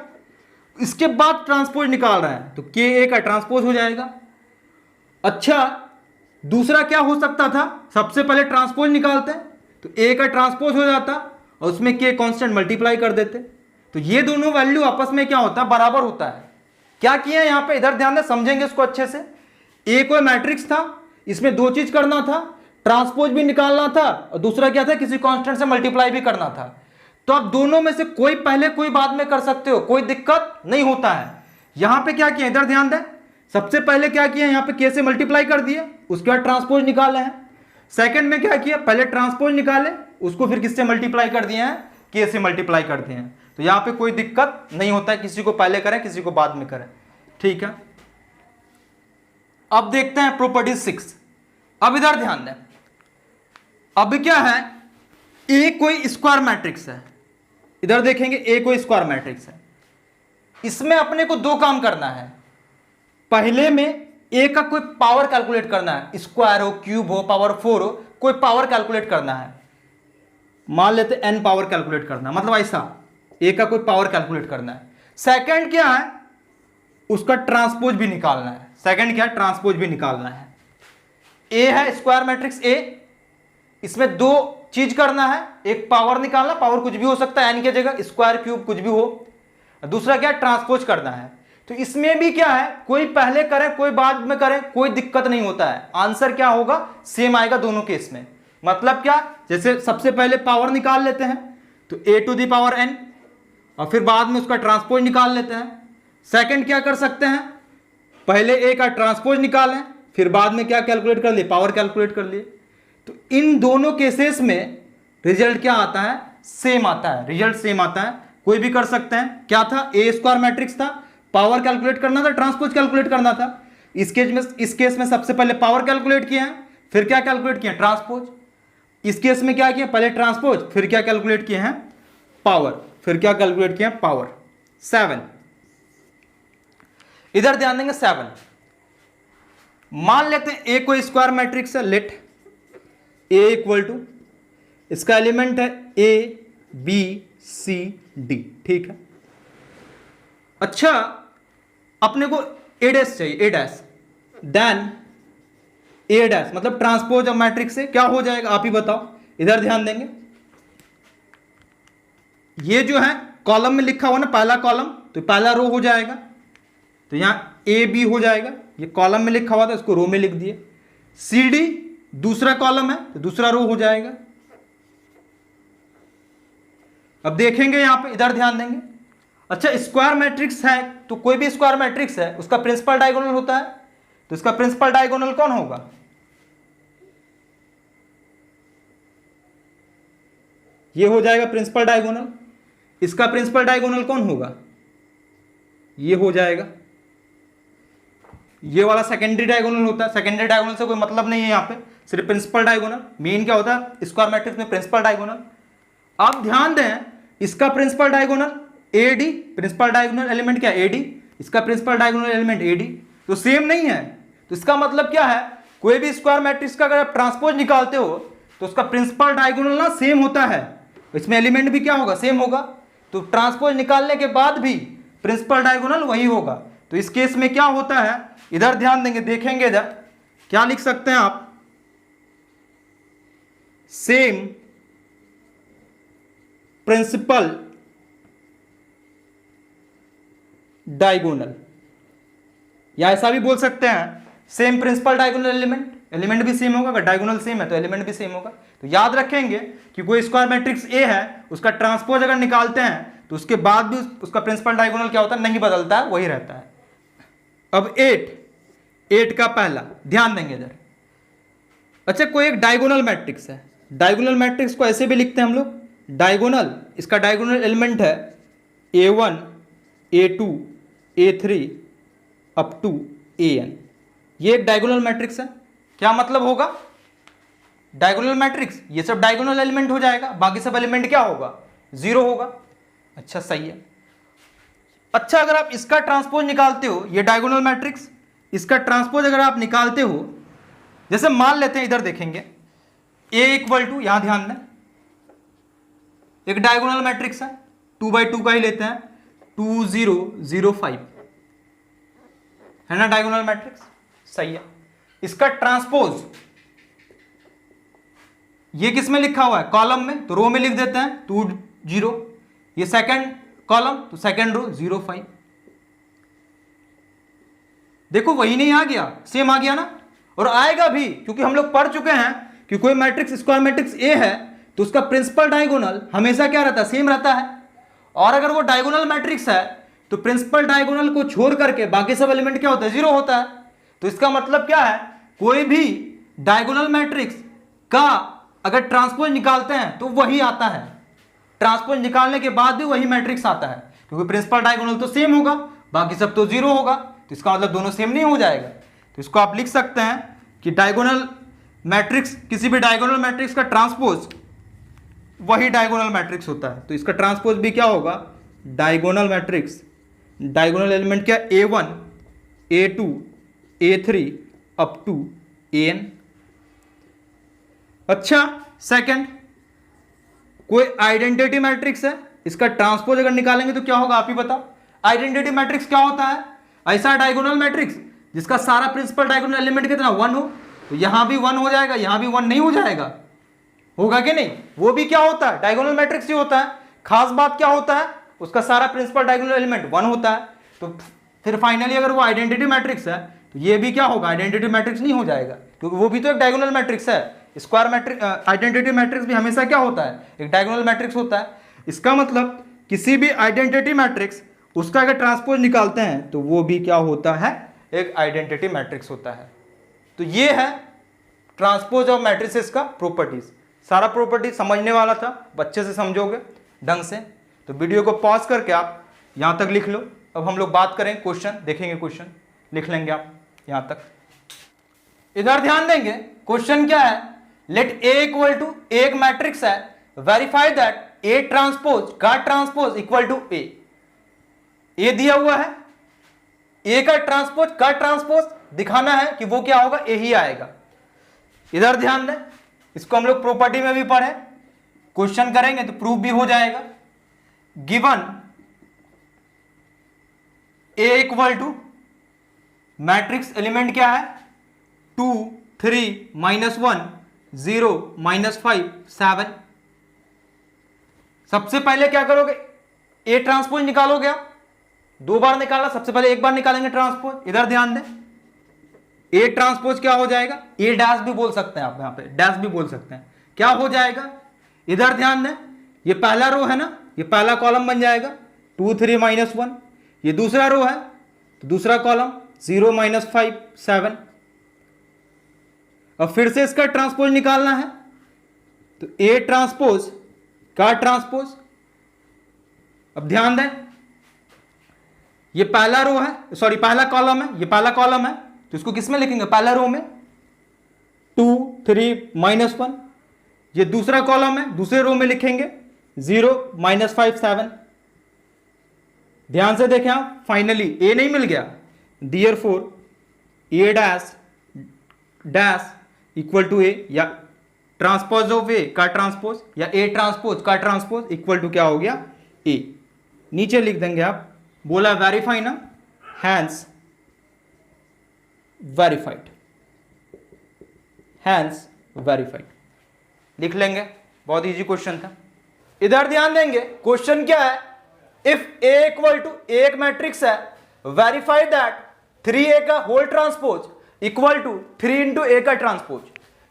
इसके बाद ट्रांसपोज निकाल रहे हैं तो के ए का ट्रांसपोज हो जाएगा। अच्छा, दूसरा क्या हो सकता था, सबसे पहले ट्रांसपोज निकालते हैं तो ए का ट्रांसपोज हो जाता और उसमें के कांस्टेंट मल्टीप्लाई कर देते, तो ये दोनों वैल्यू आपस में क्या होता है, बराबर होता है। क्या किया यहां पे, इधर ध्यान दें, समझेंगे इसको अच्छे से। ए कोई मैट्रिक्स था, इसमें दो चीज करना था, ट्रांसपोज भी निकालना था और दूसरा क्या था, किसी कांस्टेंट से मल्टीप्लाई भी करना था। तो आप दोनों में से कोई पहले कोई बाद में कर सकते हो, कोई दिक्कत नहीं होता है। यहां पे क्या किया, इधर ध्यान दें, सबसे पहले क्या किया, यहां पे के से मल्टीप्लाई कर दिए, उसके बाद ट्रांसपोज निकाले हैं। सेकंड में क्या किया, पहले ट्रांसपोज निकाले, उसको फिर किससे मल्टीप्लाई कर दिए हैं, के से मल्टीप्लाई कर दिए हैं। तो यहां पे कोई दिक्कत नहीं होता है, किसी को पहले करें किसी को बाद में करें, ठीक है। अब देखते हैं प्रॉपर्टी 6। अब इधर ध्यान दें, अब क्या है, ए कोई स्क्वायर मैट्रिक्स है, इधर देखेंगे ए कोई स्क्वायर मैट्रिक्स है। इसमें अपने को दो काम करना है। पहले में ए का कोई पावर कैलकुलेट करना है, स्क्वायर हो, क्यूब हो, पावर 4 हो, कोई पावर कैलकुलेट करना है। मान लेते एन पावर कैलकुलेट करना, मतलब ऐसा ए का कोई पावर कैलकुलेट करना है। सेकंड क्या है, उसका ट्रांसपोज भी निकालना है। सेकंड क्या है, ट्रांसपोज भी निकालना है। ए है स्क्वायर मैट्रिक्स ए, इसमें दो चीज करना है, एक पावर निकालना, पावर कुछ भी हो सकता है एन की जगह, स्क्वायर क्यूब कुछ भी हो। दूसरा क्या है, ट्रांसपोज करना है। तो इसमें भी क्या है, कोई पहले करे कोई बाद में करे, कोई दिक्कत नहीं होता है। आंसर क्या होगा, सेम आएगा दोनों केस में। मतलब क्या, जैसे सबसे पहले पावर निकाल लेते हैं तो ए टू दी पावर एन, और फिर बाद में उसका ट्रांसपोज निकाल लेते हैं। सेकंड क्या कर सकते हैं, पहले ए का ट्रांसपोज निकालें, फिर बाद में क्या कैलकुलेट कर लिए, पावर कैलकुलेट कर लिए। तो इन दोनों केसेस में रिजल्ट क्या आता है, सेम आता है, रिजल्ट सेम आता है। कोई भी कर सकते हैं। क्या था, ए स्क्वायर मैट्रिक्स था, पावर कैलकुलेट करना था, ट्रांसपोज कैलकुलेट करना था। इस केस में सबसे पहले पावर कैलकुलेट किया है, फिर क्या कैलकुलेट किया, ट्रांसपोज। इस केस में क्या किया, पहले ट्रांसपोज, फिर क्या कैलकुलेट किए हैं, पावर, फिर क्या कैलकुलेट किया, पावर। 7 इधर ध्यान देंगे। 7 मान लेते हैं ए कोई स्क्वायर मैट्रिक्स है, लेट ए इक्वल टू, इसका एलिमेंट है ए बी सी डी, ठीक है। अच्छा, अपने को ए डैश चाहिए, ए डैश, देन ए डैश मतलब ट्रांसपोज ऑफ मैट्रिक्स से क्या हो जाएगा, आप ही बताओ। इधर ध्यान देंगे, ये जो है कॉलम में लिखा हुआ ना, पहला कॉलम, तो पहला रो हो जाएगा, तो यहां ए बी हो जाएगा। ये कॉलम में लिखा हुआ था, इसको रो में लिख दिए। सी डी दूसरा कॉलम है तो दूसरा रो हो जाएगा। अब देखेंगे यहां पे, इधर ध्यान देंगे। अच्छा, स्क्वायर मैट्रिक्स है तो कोई भी स्क्वायर मैट्रिक्स है उसका प्रिंसिपल डायगोनल होता है, तो इसका प्रिंसिपल डायगोनल कौन होगा? ये हो जाएगा प्रिंसिपल डायगोनल। इसका प्रिंसिपल डायगोनल कौन होगा? ये हो जाएगा। ये वाला सेकेंडरी डायगोनल होता है। सेकेंडरी डायगोनल से कोई मतलब नहीं है यहां पे, सिर्फ प्रिंसिपल डायगोनल। मेन क्या होता है स्क्वायर मैट्रिक्स में? Principal diagonal. आप ध्यान दें, इसका principal diagonal AD, principal diagonal element क्या? एडी। इसका प्रिंसिपल डायगोनल एलिमेंट एडी, तो सेम नहीं है। तो इसका मतलब क्या है, कोई भी स्क्वायर मैट्रिक्स का अगर आप ट्रांसपोज निकालते हो तो उसका प्रिंसिपल डायगोनल ना सेम होता है, इसमें एलिमेंट भी क्या होगा? सेम होगा। तो ट्रांसपोज निकालने के बाद भी प्रिंसिपल डायगोनल वही होगा। तो इस केस में क्या होता है, इधर ध्यान देंगे, देखेंगे इधर क्या लिख सकते हैं आप, सेम प्रिंसिपल डायगोनल, या ऐसा भी बोल सकते हैं same principal diagonal element. Element भी सेम होगा, अगर डायगोनल सेम है तो एलिमेंट भी सेम होगा। तो याद रखेंगे कि कोई स्क्वायर मैट्रिक्स ए है, उसका ट्रांसपोज अगर निकालते हैं तो उसके बाद भी उसका प्रिंसिपल डायगोनल क्या होता है? नहीं बदलता है, वही रहता है। अब 8 का पहला ध्यान देंगे इधर। अच्छा, कोई एक डायगोनल मैट्रिक्स है, डायगोनल मैट्रिक्स को ऐसे भी लिखते हैं हम लोग, डायगोनल, इसका डायगोनल एलिमेंट है A1 A2 A3 up to AN। ये एक डायगोनल मैट्रिक्स है। क्या मतलब होगा डायगोनल मैट्रिक्स? ये सब डायगोनल एलिमेंट हो जाएगा, बाकी सब एलिमेंट क्या होगा? 0 होगा। अच्छा, सही है। अच्छा, अगर आप इसका ट्रांसपोज निकालते हो, ये डायगोनल मैट्रिक्स, इसका ट्रांसपोज अगर आप निकालते हो, जैसे मान लेते हैं, इधर देखेंगे A इक्वल टू, यहां ध्यान दें, एक डायगोनल मैट्रिक्स है, 2x2 का ही लेते हैं, 2 0 0 5 है ना डायगोनल मैट्रिक्स, सही है। इसका ट्रांसपोज ये किस में लिखा हुआ है? कॉलम में, तो रो में लिख देते हैं 2 0। ये सेकंड कॉलम तो सेकंड रो 0 5। देखो वही नहीं आ गया, सेम आ गया ना, और आएगा भी, क्योंकि हम लोग पढ़ चुके हैं कि कोई मैट्रिक्स स्क्वायर मैट्रिक्स ए है तो उसका प्रिंसिपल डायगोनल हमेशा क्या रहता है? सेम रहता है। और अगर वो डायगोनल मैट्रिक्स है तो प्रिंसिपल डायगोनल को छोड़ करके बाकी सब एलिमेंट क्या होता है? 0 होता है। तो इसका मतलब क्या है, कोई भी डायगोनल मैट्रिक्स का अगर ट्रांसपोज निकालते हैं तो वही आता है, ट्रांसपोज निकालने के बाद भी वही मैट्रिक्स आता है, क्योंकि प्रिंसिपल डायगोनल तो सेम होगा, बाकी सब तो 0 होगा। तो इसका मतलब दोनों सेम नहीं हो जाएगा। तो इसको आप लिख सकते हैं कि डायगोनल मैट्रिक्स, किसी भी डायगोनल मैट्रिक्स का ट्रांसपोज वही डायगोनल मैट्रिक्स होता है। तो इसका ट्रांसपोज भी क्या होगा? डायगोनल मैट्रिक्स, डायगोनल एलिमेंट क्या? A1 A2 A3 up to AN। अच्छा, सेकंड, कोई आइडेंटिटी मैट्रिक्स है, इसका ट्रांसपोज अगर निकालेंगे तो क्या होगा? आप ही बताओ। आइडेंटिटी मैट्रिक्स क्या होता है? ऐसा डायगोनल मैट्रिक्स जिसका सारा प्रिंसिपल डायगोनल एलिमेंट कितना? 1 हो। तो यहां भी 1 हो जाएगा, यहां भी 1 नहीं हो जाएगा, होगा कि नहीं? वो भी क्या होता है? डायगोनल मैट्रिक्स ही होता है। खास बात क्या होता है? उसका सारा प्रिंसिपल डायगोनल एलिमेंट 1 होता है। तो फिर फाइनली अगर वो आइडेंटिटी मैट्रिक्स है तो ये भी क्या होगा? आइडेंटिटी मैट्रिक्स नहीं हो जाएगा, क्योंकि वो भी तो एक डायगोनल मैट्रिक्स है। स्क्वायर मैट्रिक्स, आइडेंटिटी मैट्रिक्स भी हमेशा क्या होता है? एक डायगोनल मैट्रिक्स होता है। इसका मतलब किसी भी आइडेंटिटी मैट्रिक्स, उसका अगर ट्रांसपोज निकालते हैं तो वो भी क्या होता है? एक आइडेंटिटी मैट्रिक्स होता है। तो ये है ट्रांसपोज ऑफ मैट्रिसेस का प्रॉपर्टीज। सारा प्रॉपर्टी समझने वाला था, बच्चे से समझोगे ढंग से। तो वीडियो को पॉज करके आप यहां तक लिख लो। अब हम लोग बात करें क्वेश्चन, देखेंगे क्वेश्चन, लिख लेंगे आप यहां तक। इधर ध्यान देंगे, क्वेश्चन क्या है? लेट A इक्वल टू, एक मैट्रिक्स है, वेरीफाई दैट A ट्रांसपोज का transpose equal to A। A दिया हुआ है, A का ट्रांसपोज का ट्रांसपोज दिखाना है कि वो क्या होगा? A ही आएगा। इधर ध्यान दें, इसको हम लोग प्रॉपर्टी में भी पढ़े, क्वेश्चन करेंगे तो प्रूफ भी हो जाएगा। Given A equal to, matrix element क्या है? 2 3 -1 0 -5 7। सबसे पहले क्या करोगे? A ट्रांसपोज निकालोगे आप। 2 बार निकाला, सबसे पहले एक बार निकालेंगे ट्रांसपोज। इधर ध्यान दें, A ट्रांसपोज क्या हो जाएगा? A डैश भी बोल सकते हैं आप, यहां पे डैश भी बोल सकते हैं। क्या हो जाएगा? इधर ध्यान दें, ये पहला रो है ना, ये पहला कॉलम बन जाएगा 2 3 -1। ये दूसरा रो है तो दूसरा कॉलम 0 -5 7। अब फिर से इसका ट्रांसपोज निकालना है तो A ट्रांसपोज का ट्रांसपोज। अब ध्यान दें, ये पहला रो है, सॉरी पहला कॉलम है, ये पहला कॉलम है तो इसको किस में लिखेंगे, पहला रो में 2 3 -1। ये दूसरा कॉलम है, दूसरे रो में लिखेंगे 0 -5 7। ध्यान से देखें आप, फाइनली A नहीं मिल गया, therefore A dash equal to A, या ट्रांसपोज ऑफ A का ट्रांसपोज या A ट्रांसपोज का ट्रांसपोज इक्वल टू क्या हो गया, A। नीचे लिख देंगे आप, बोला वेरीफाई ना, हैंस वेरीफाइड, हैंस वेरीफाइड लिख लेंगे। बहुत इजी क्वेश्चन था। इधर ध्यान देंगे, क्वेश्चन क्या है, इफ A इक्वल टू एक मैट्रिक्स है, वेरीफाई दैट 3A का whole transpose equal to 3 into A का ट्रांसपोज।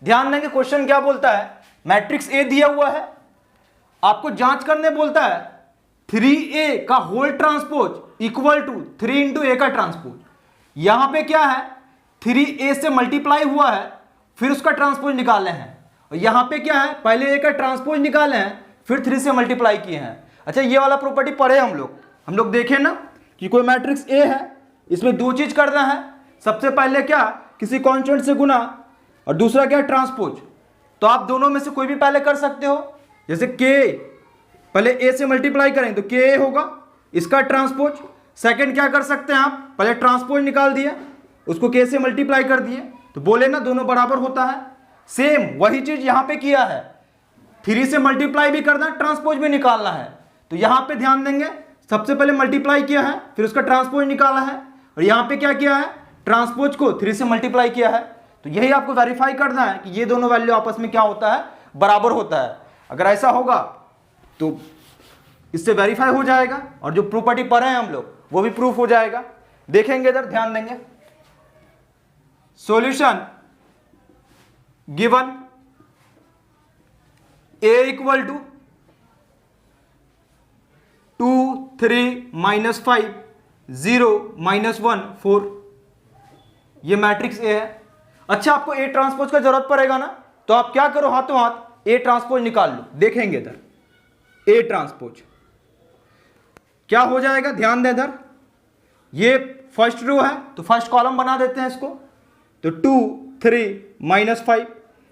ध्यान देंगे क्वेश्चन क्या बोलता है, मैट्रिक्स A दिया हुआ है, आपको जांच करने बोलता है 3A का whole transpose equal to 3 into A का ट्रांसपोज। यहां पे क्या है, 3A से मल्टीप्लाई हुआ है फिर उसका ट्रांसपोज निकाले हैं, और यहां पे क्या है, पहले A का ट्रांसपोज निकाले हैं फिर 3 से मल्टीप्लाई किए हैं। अच्छा, ये वाला प्रॉपर्टी पढ़े हम लोग देखें ना कि कोई मैट्रिक्स A है, इसमें दो चीज करना है, सबसे पहले क्या, किसी कांस्टेंट से गुना, और दूसरा क्या, ट्रांसपोज। तो आप दोनों में से कोई भी पहले कर सकते हो, जैसे K पहले A से मल्टीप्लाई करें तो KA होगा, इसका ट्रांसपोज। सेकंड क्या कर सकते हैं आप, पहले ट्रांसपोज निकाल दिया, उसको K से मल्टीप्लाई कर दिए, तो बोले ना दोनों बराबर होता है। सेम वही चीज यहां पे किया है, 3 से मल्टीप्लाई भी करना है, ट्रांसपोज भी निकालना है। तो यहां पे ध्यान देंगे, सबसे पहले मल्टीप्लाई किया है फिर उसका ट्रांसपोज निकाला है, और यहां पे क्या किया है, ट्रांसपोज को 3 से मल्टीप्लाई किया है। तो यही आपको वेरीफाई करना है कि ये दोनों वैल्यू आपस में क्या होता है, बराबर होता है। अगर ऐसा होगा तो इससे वेरीफाई हो जाएगा, और जो प्रॉपर्टी पढ़े हैं हम लोग वो भी प्रूफ हो जाएगा। देखेंगे इधर, ध्यान देंगे, solution given A equal to 2 3 -5 0 -1 4, ये मैट्रिक्स A है। अच्छा, आपको A ट्रांसपोज का जरूरत पड़ेगा ना, तो आप क्या करो, हाथों हाथ A ट्रांसपोज निकाल लो। देखेंगे इधर A ट्रांसपोज क्या हो जाएगा, ध्यान दें इधर, ये फर्स्ट रो है तो फर्स्ट कॉलम बना देते हैं इसको, तो 2 3 -5।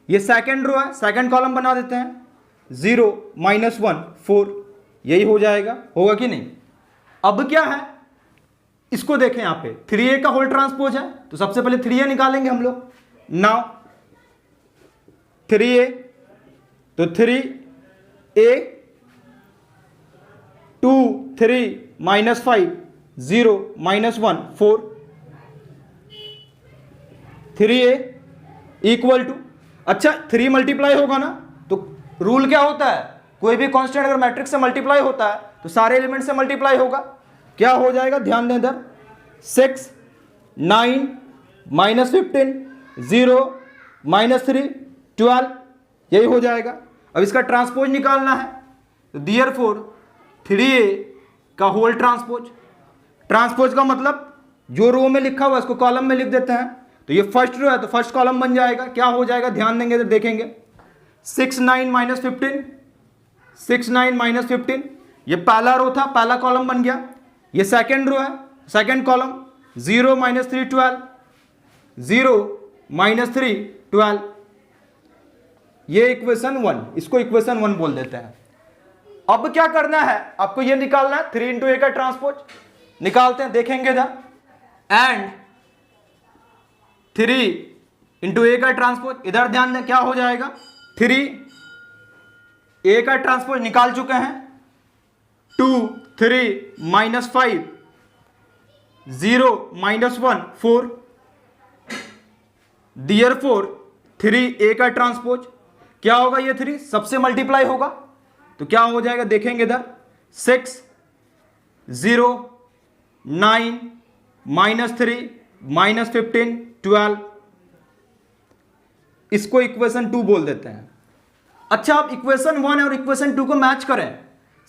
ये सेकंड रो है, सेकंड कॉलम बना देते हैं, 0 -1 4, यही हो जाएगा, होगा कि नहीं। अब क्या है, इसको देखें, यहां पे 3A का होल ट्रांसपोज है तो सबसे पहले 3A निकालेंगे हम लोग। नाउ 3A, तो 3A 2 3 -5 0 -1 4, 3A इक्वल टू, अच्छा 3 मल्टीप्लाई होगा ना, तो रूल क्या होता है, कोई भी कांस्टेंट अगर मैट्रिक्स से मल्टीप्लाई होता है तो सारे एलिमेंट से मल्टीप्लाई होगा। क्या हो जाएगा, ध्यान दें इधर, 6 9 -15 0 -3 12, यही हो जाएगा। अब इसका ट्रांसपोज निकालना है, तो देयरफॉर 3A का होल ट्रांसपोज। ट्रांसपोज का मतलब जो रो में लिखा हुआ है उसको कॉलम में लिख देते हैं, तो ये फर्स्ट रो है तो फर्स्ट कॉलम बन जाएगा। क्या हो जाएगा, ध्यान देंगे इधर, देखेंगे 6 9 -15 6 9 -15, ये पहला रो था, पहला कॉलम बन गया। ये सेकंड रो है, सेकंड कॉलम 0 -3 12 0 -3 12, ये इक्वेशन 1, इसको इक्वेशन 1 बोल देते हैं। अब क्या करना है, आपको ये निकालना है 3 इंटू A का ट्रांसपोज, निकालते हैं, देखेंगे इधर, एंड 3 इंटू A का ट्रांसपोज, इधर ध्यान दें क्या हो जाएगा, 3A का ट्रांसपोज निकाल चुके हैं, 2 3 -5 0 -1 4, देयरफॉर 3A का ट्रांसपोज क्या होगा, ये 3 सबसे मल्टीप्लाई होगा, तो क्या हो जाएगा, देखेंगे इधर, 6 0 9 -3 -15 12, इसको इक्वेशन 2 बोल देते हैं। अच्छा, आप इक्वेशन 1 और इक्वेशन 2 को मैच करें,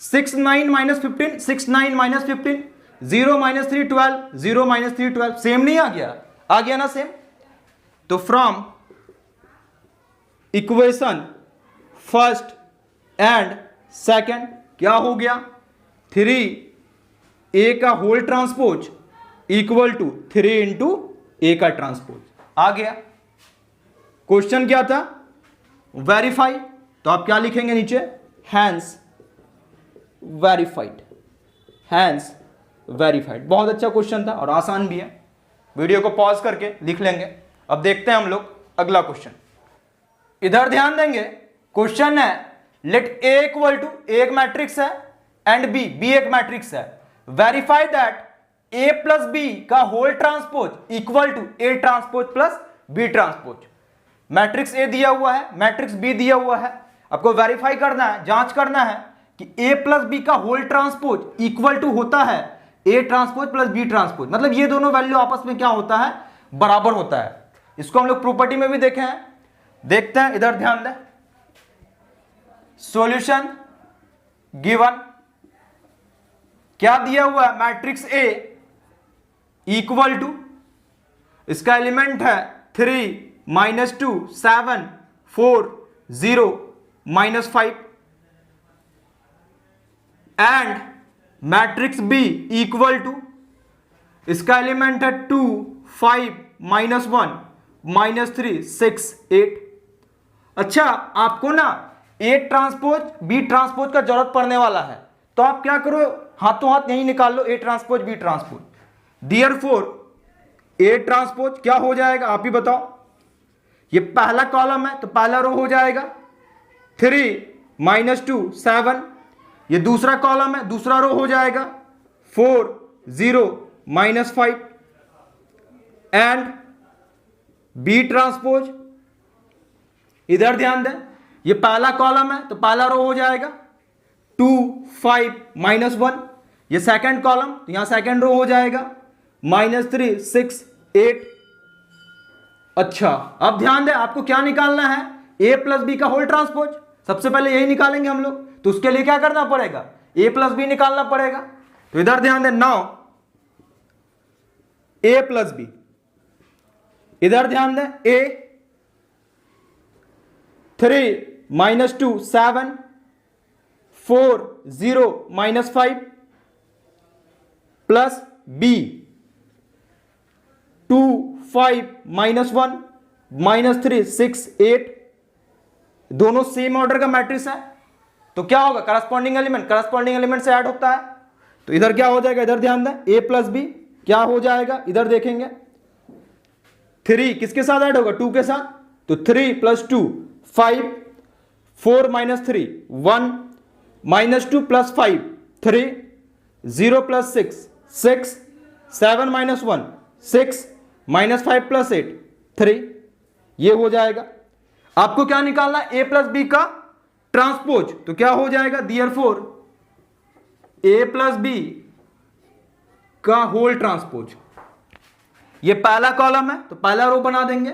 6 9 minus 15, 6 9 minus 15, 0 minus 3 12, 0 minus 3 12, same नहीं आ गया ना सेम। तो from equation first and second क्या हो गया, 3a का whole transpose equal to 3 into A का ट्रांसपोज आ गया। क्वेश्चन क्या था, वेरीफाई, तो आप क्या लिखेंगे नीचे, हैंस वेरीफाइड, हैंस वेरीफाइड। बहुत अच्छा क्वेश्चन था और आसान भी है, वीडियो को पॉज करके लिख लेंगे। अब देखते हैं हम लोग अगला क्वेश्चन। इधर ध्यान देंगे, क्वेश्चन है लेट ए इक्वल टू, एक मैट्रिक्स है एंड बी एक मैट्रिक्स है, verify that A plus B का whole transpose equal to A transpose plus B transpose. Matrix A दिया हुआ है, मैट्रिक्स बी दिया हुआ है, आपको वेरीफाई करना है, जांच करना है कि ए प्लस बी का होल ट्रांसपोज इक्वल टू होता है A transpose plus B transpose, मतलब ये दोनों वैल्यू आपस में क्या होता है, बराबर होता है। इसको हम लोग प्रॉपर्टी में भी देखे हैं, देखते हैं, इधर ध्यान दें। सॉल्यूशन गिवन, क्या दिया हुआ है, मैट्रिक्स ए इक्वल टू, इसका एलिमेंट है 3 minus 2 7 4 0 minus 5 and matrix B equal to, इसका एलिमेंट है 2 5 माइनस 1 माइनस 3 6 8। अच्छा, आपको ना ए ट्रांसपोज बी ट्रांसपोज का जरूरत पड़ने वाला है, तो आप क्या करो, हाथों हाथ यही निकाल लो, A transpose B transpose. Therefore A transpose क्या हो जाएगा, आप ही बताओ। ये पहला कॉलम है तो पहला रो हो जाएगा 3 माइनस 2 7, ये दूसरा कॉलम है, दूसरा रो हो जाएगा 4 0 माइनस 5 एंड बी ट्रांसपोज, इधर ध्यान दें, ये पहला कॉलम है तो पहला रो हो जाएगा 2 5 माइनस 1, ये सेकंड कॉलम तो यहां सेकंड रो हो जाएगा माइनस 3 6 8। अच्छा, अब ध्यान दें, आपको क्या निकालना है, ए प्लस बी का होल ट्रांसपोज, सबसे पहले यही निकालेंगे हम लोग, तो उसके लिए क्या करना पड़ेगा, ए प्लस बी निकालना पड़ेगा। तो इधर ध्यान दें, नाउ ए प्लस बी, इधर ध्यान दें, A 3 minus 2 7 4 0 minus 5 plus B 2 5 minus 1 minus 3 6 8, दोनों सेम ऑर्डर का मैट्रिक्स है, तो क्या होगा, करस्पॉन्डिंग एलिमेंट से ऐड होता है। तो इधर क्या हो जाएगा, इधर ध्यान दें, ए प्लस बी क्या हो जाएगा, इधर देखेंगे 3 किसके साथ ऐड होगा, 2 के साथ, तो 3 plus 2 5 4 minus 3 1 minus 2 plus 5 3 0 plus 6 6 7 minus 1 6 minus 5 plus 8 3, ये हो जाएगा। आपको क्या निकालना है, ए प्लस बी का ट्रांसपोज, तो क्या हो जाएगा, देयरफॉर ए प्लस बी का होल ट्रांसपोज, ये पहला कॉलम है तो पहला रो बना देंगे,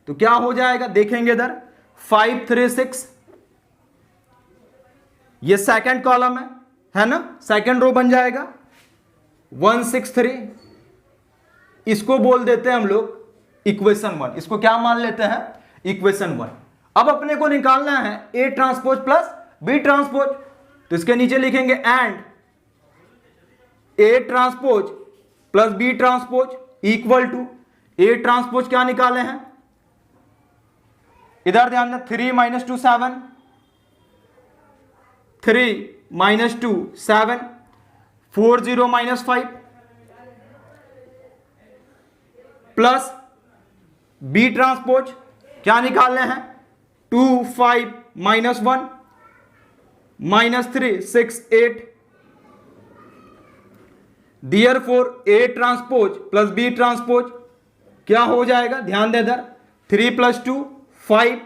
तो क्या हो जाएगा, देखेंगे इधर 5 3 6, ये सेकंड कॉलम है ना, सेकंड रो बन जाएगा 1 6 3, इसको बोल देते हैं हम लोग इक्वेशन 1, इसको क्या मान लेते हैं, इक्वेशन 1। अब अपने को निकालना है A transpose plus B transpose, तो इसके नीचे लिखेंगे and A transpose plus B transpose equal to, A transpose क्या निकाले हैं, इधर ध्यान दें, 3 minus 2 7 3 minus 2 7 4 0 minus 5 plus B transpose क्या निकालने हैं, 2 5 minus 1 minus 3 6 8, therefore A transpose plus B transpose क्या हो जाएगा, ध्यान दे इधर, 3 plus 2 5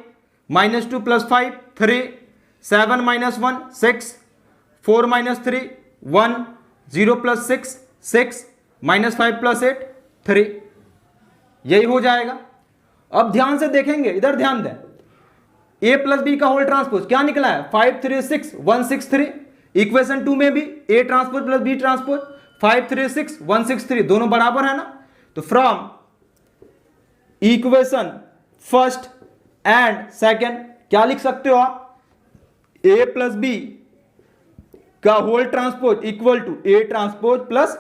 minus 2 plus 5 3 7 minus 1 6 4 minus 3 1 0 plus 6 6 minus 5 plus 8 3, यही हो जाएगा। अब ध्यान से देखेंगे, इधर ध्यान दें, ए प्लस बी का होल ट्रांसपोज क्या निकला है, 5 3 6 1 6 3, इक्वेशन 2 में भी A transpose plus B transpose 5 3 6 1 6 3 दोनों बराबर है ना, तो from equation first and second क्या लिख सकते हो आप, A प्लस B का whole transpose equal to A transpose plus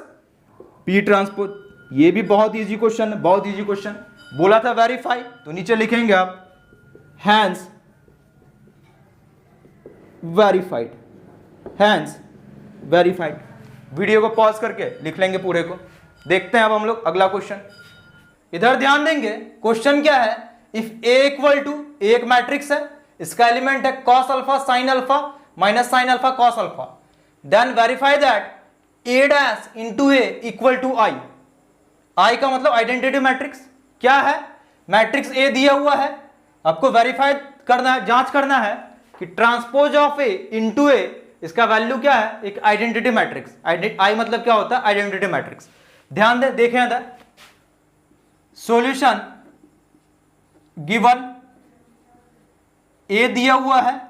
B transpose. ये भी बहुत इजी क्वेश्चन है, बहुत इजी क्वेश्चन। बोला था वेरीफाई, तो नीचे लिखेंगे आप hence verified, hence verified. Video को पॉज करके लिख लेंगे पूरे को। देखते हैं अब हम लोग अगला क्वेश्चन। इधर ध्यान देंगे, क्वेश्चन क्या है, इफ A इक्वल टू, एक मैट्रिक्स है, इसका एलिमेंट है cos alpha sine alpha minus sine alpha cos alpha, then verify that A dash into A equal to I। I का मतलब आइडेंटिटी मैट्रिक्स। क्या है, मैट्रिक्स A दिया हुआ है, आपको वेरीफाई करना है, जांच करना है कि transpose of A into A, इसका वैल्यू क्या है, एक आइडेंटिटी मैट्रिक्स। I मतलब क्या होता है, आइडेंटिटी मैट्रिक्स। ध्यान दे, देखें अंदर सॉल्यूशन गिवन, A दिया हुआ है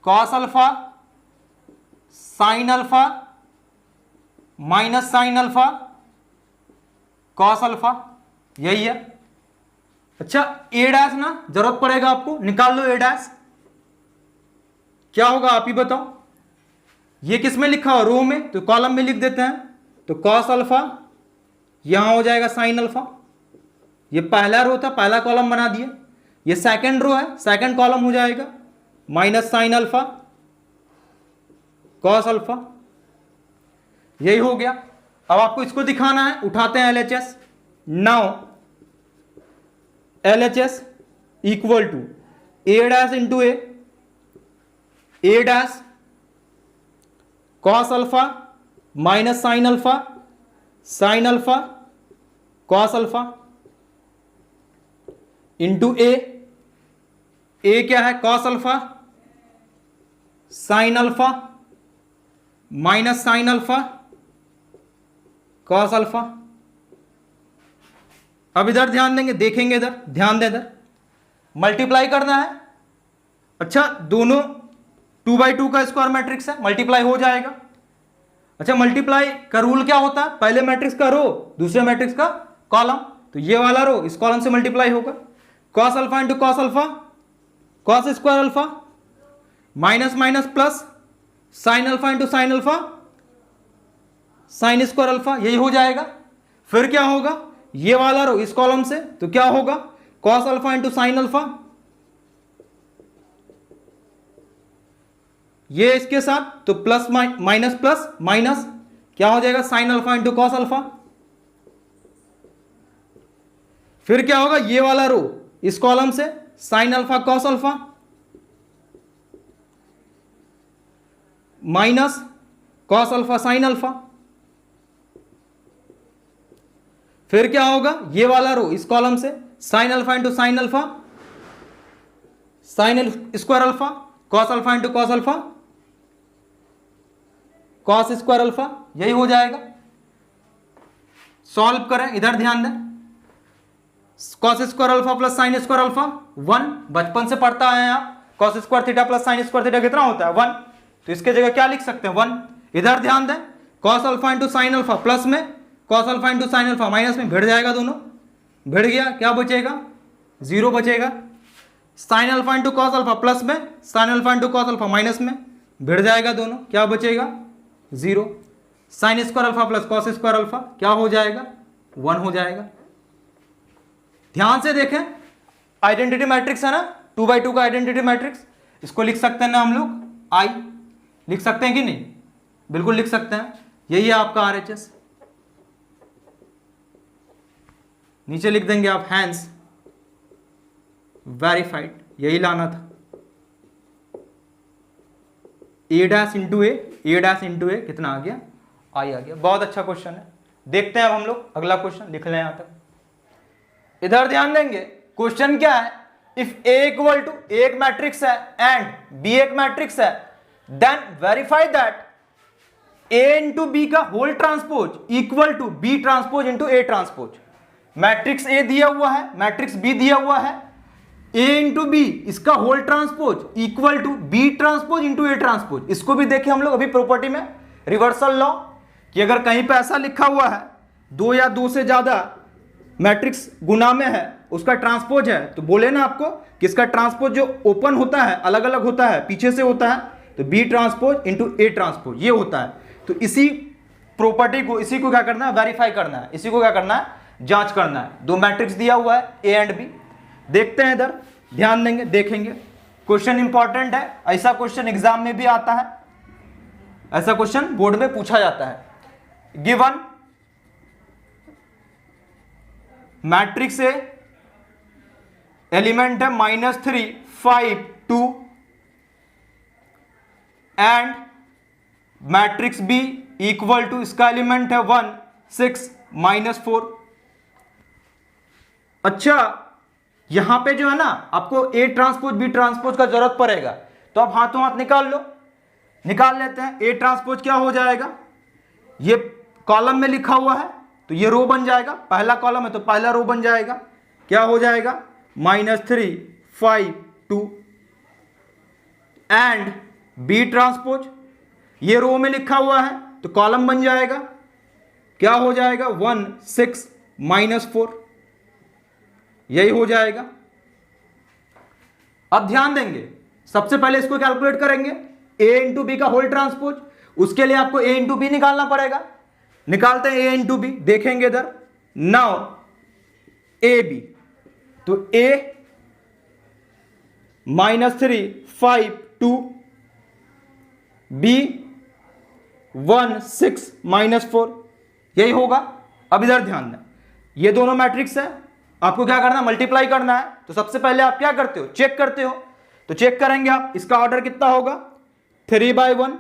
cos alpha sine alpha minus sine alpha cos alpha, यही है। अच्छा A डैश ना जरूरत पड़ेगा आपको, निकाल लो A डैश, क्या होगा आप ही बताओ। ये किस में लिखा हो, रो में, तो कॉलम में लिख देते हैं। तो कॉस अल्फा यहां हो जाएगा साइन अल्फा, ये पहला रो था, पहला कॉलम बना दिया। ये सेकंड रो है, सेकंड कॉलम हो जाएगा minus sine alpha cos alpha, यही हो गया। अब आपको इसको दिखाना है, उठाते हैं LHS। Now LHS equal to A dash into A dash cos alpha minus sine alpha cos alpha into A क्या है, cos alpha sine alpha minus sine alpha cos alpha. अब इधर ध्यान देंगे, देखेंगे इधर, ध्यान दे, इधर मल्टीप्लाई करना है। अच्छा दोनों 2/2 का स्क्वायर मैट्रिक्स है, मल्टीप्लाई हो जाएगा। अच्छा मल्टीप्लाई का रूल क्या होता है, पहले मैट्रिक्स का रो दूसरे मैट्रिक्स का कॉलम, तो ये वाला रो इस कॉलम से मल्टीप्लाई होगा। Cos alpha into cos alpha cos square alpha minus minus plus sign alpha into sine alpha sign square alpha, यही हो जाएगा। फिर क्या होगा, ये वाला रो इस कॉलम से, तो क्या होगा cos alpha into sine alpha, ये इसके साथ, तो प्लस माइनस प्लस माइनस, क्या हो जाएगा sign alpha into cos alpha. फिर क्या होगा, ये वाला रो इस कॉलम से sign alpha cos alpha minus cos alpha sine alpha. फिर क्या होगा, ये वाला रो इस कॉलम से sign alpha into sine alpha sign square alpha cos alpha into cos alpha cos square alpha, यही हो जाएगा। सॉल्व करें, इधर ध्यान दें, cos square alpha plus sign square alpha 1, बचपन से पढ़ता है आप, cos square theta plus sine square theta कितना होता है 1, तो इसके जगह क्या लिख सकते हैं 1। इधर ध्यान दें, cos alpha into sine alpha plus में, cos alpha into sine alpha minus में, भिड़ जाएगा दोनों, भिड़ गया, क्या बचेगा 0 बचेगा। Sine alpha into cos alpha plus में, sine alpha into cos alpha minus में, भिड़ जाएगा दोनों, क्या बचेगा 0। Sine square alpha plus cos square alpha क्या हो जाएगा 1 हो जाएगा। ध्यान से देखें, आइडेंटिटी मैट्रिक्स है ना, 2/2 का आइडेंटिटी मैट्रिक्स, इसको लिख सकते हैं ना हम लोग, I लिख सकते हैं कि नहीं, बिल्कुल लिख सकते हैं। यही है आपका RHS, नीचे लिख देंगे आप हैंस वेरीफाइड, यही लाना था। A डैश इंटू A कितना आ गया, I आ गया। बहुत अच्छा क्वेश्चन है। देखते हैं अब हम लोग अगला क्वेश्चन, लिख लें यहां तक। इधर ध्यान देंगे, क्वेश्चन क्या है, इफ A इक्वल टू, एक मैट्रिक्स है एंड B एक मैट्रिक्स है, then verify that A into B का whole transpose equal to B transpose into A transpose. Matrix A दिया हुआ है, मैट्रिक्स B दिया हुआ है, ए इंटू बी इसका whole transpose equal to B transpose into A transpose. इसको भी देखे हम लोग अभी प्रॉपर्टी में, रिवर्सल लॉ, कि अगर कहीं पे ऐसा लिखा हुआ है दो या दो से ज्यादा मैट्रिक्स गुना में है, उसका ट्रांसपोज है, तो बोले ना आपको कि इसका ट्रांसपोज जो ओपन होता है अलग अलग होता है, पीछे से होता है, तो B transpose into A transpose ये होता है। तो इसी प्रॉपर्टी को, इसी को क्या करना है, वेरीफाई करना है, इसी को क्या करना है, जांच करना है। दो मैट्रिक्स दिया हुआ है ए एंड बी, देखते हैं इधर, ध्यान देंगे, देखेंगे। क्वेश्चन इंपॉर्टेंट है, ऐसा क्वेश्चन एग्जाम में भी आता है, ऐसा क्वेश्चन बोर्ड में पूछा जाता है। गिवन मैट्रिक्स ए एलिमेंट है -3 5 2 and matrix B equal to इसका एलिमेंट है 1 6 -4। अच्छा, यहां पे जो है ना आपको ए ट्रांसपोज बी ट्रांसपोज का जरूरत पड़ेगा, तो आप हाथों हाथ निकाल लो, निकाल लेते हैं। ए ट्रांसपोज क्या हो जाएगा, ये कॉलम में लिखा हुआ है तो ये रो बन जाएगा, पहला कॉलम है तो पहला रो बन जाएगा, क्या हो जाएगा -3 5 2 एंड बी ट्रांसपोज ये रो में लिखा हुआ है तो कॉलम बन जाएगा, क्या हो जाएगा 1 6 -4, यही हो जाएगा। अब ध्यान देंगे, सबसे पहले इसको कैलकुलेट करेंगे a इंटू बी का होल ट्रांसपोज, उसके लिए आपको a इंटू बी निकालना पड़ेगा, निकालते हैं a इंटू बी, देखेंगे इधर नाउ ए बी, तो a -3 5 2 b 1 6 -4 यही होगा। अब इधर ध्यान दें, ये दोनों मैट्रिक्स है, आपको क्या करना है, मल्टीप्लाई करना है। तो सबसे पहले आप क्या करते हो, चेक करते हो, तो चेक करेंगे आप, इसका ऑर्डर कितना होगा 3/1,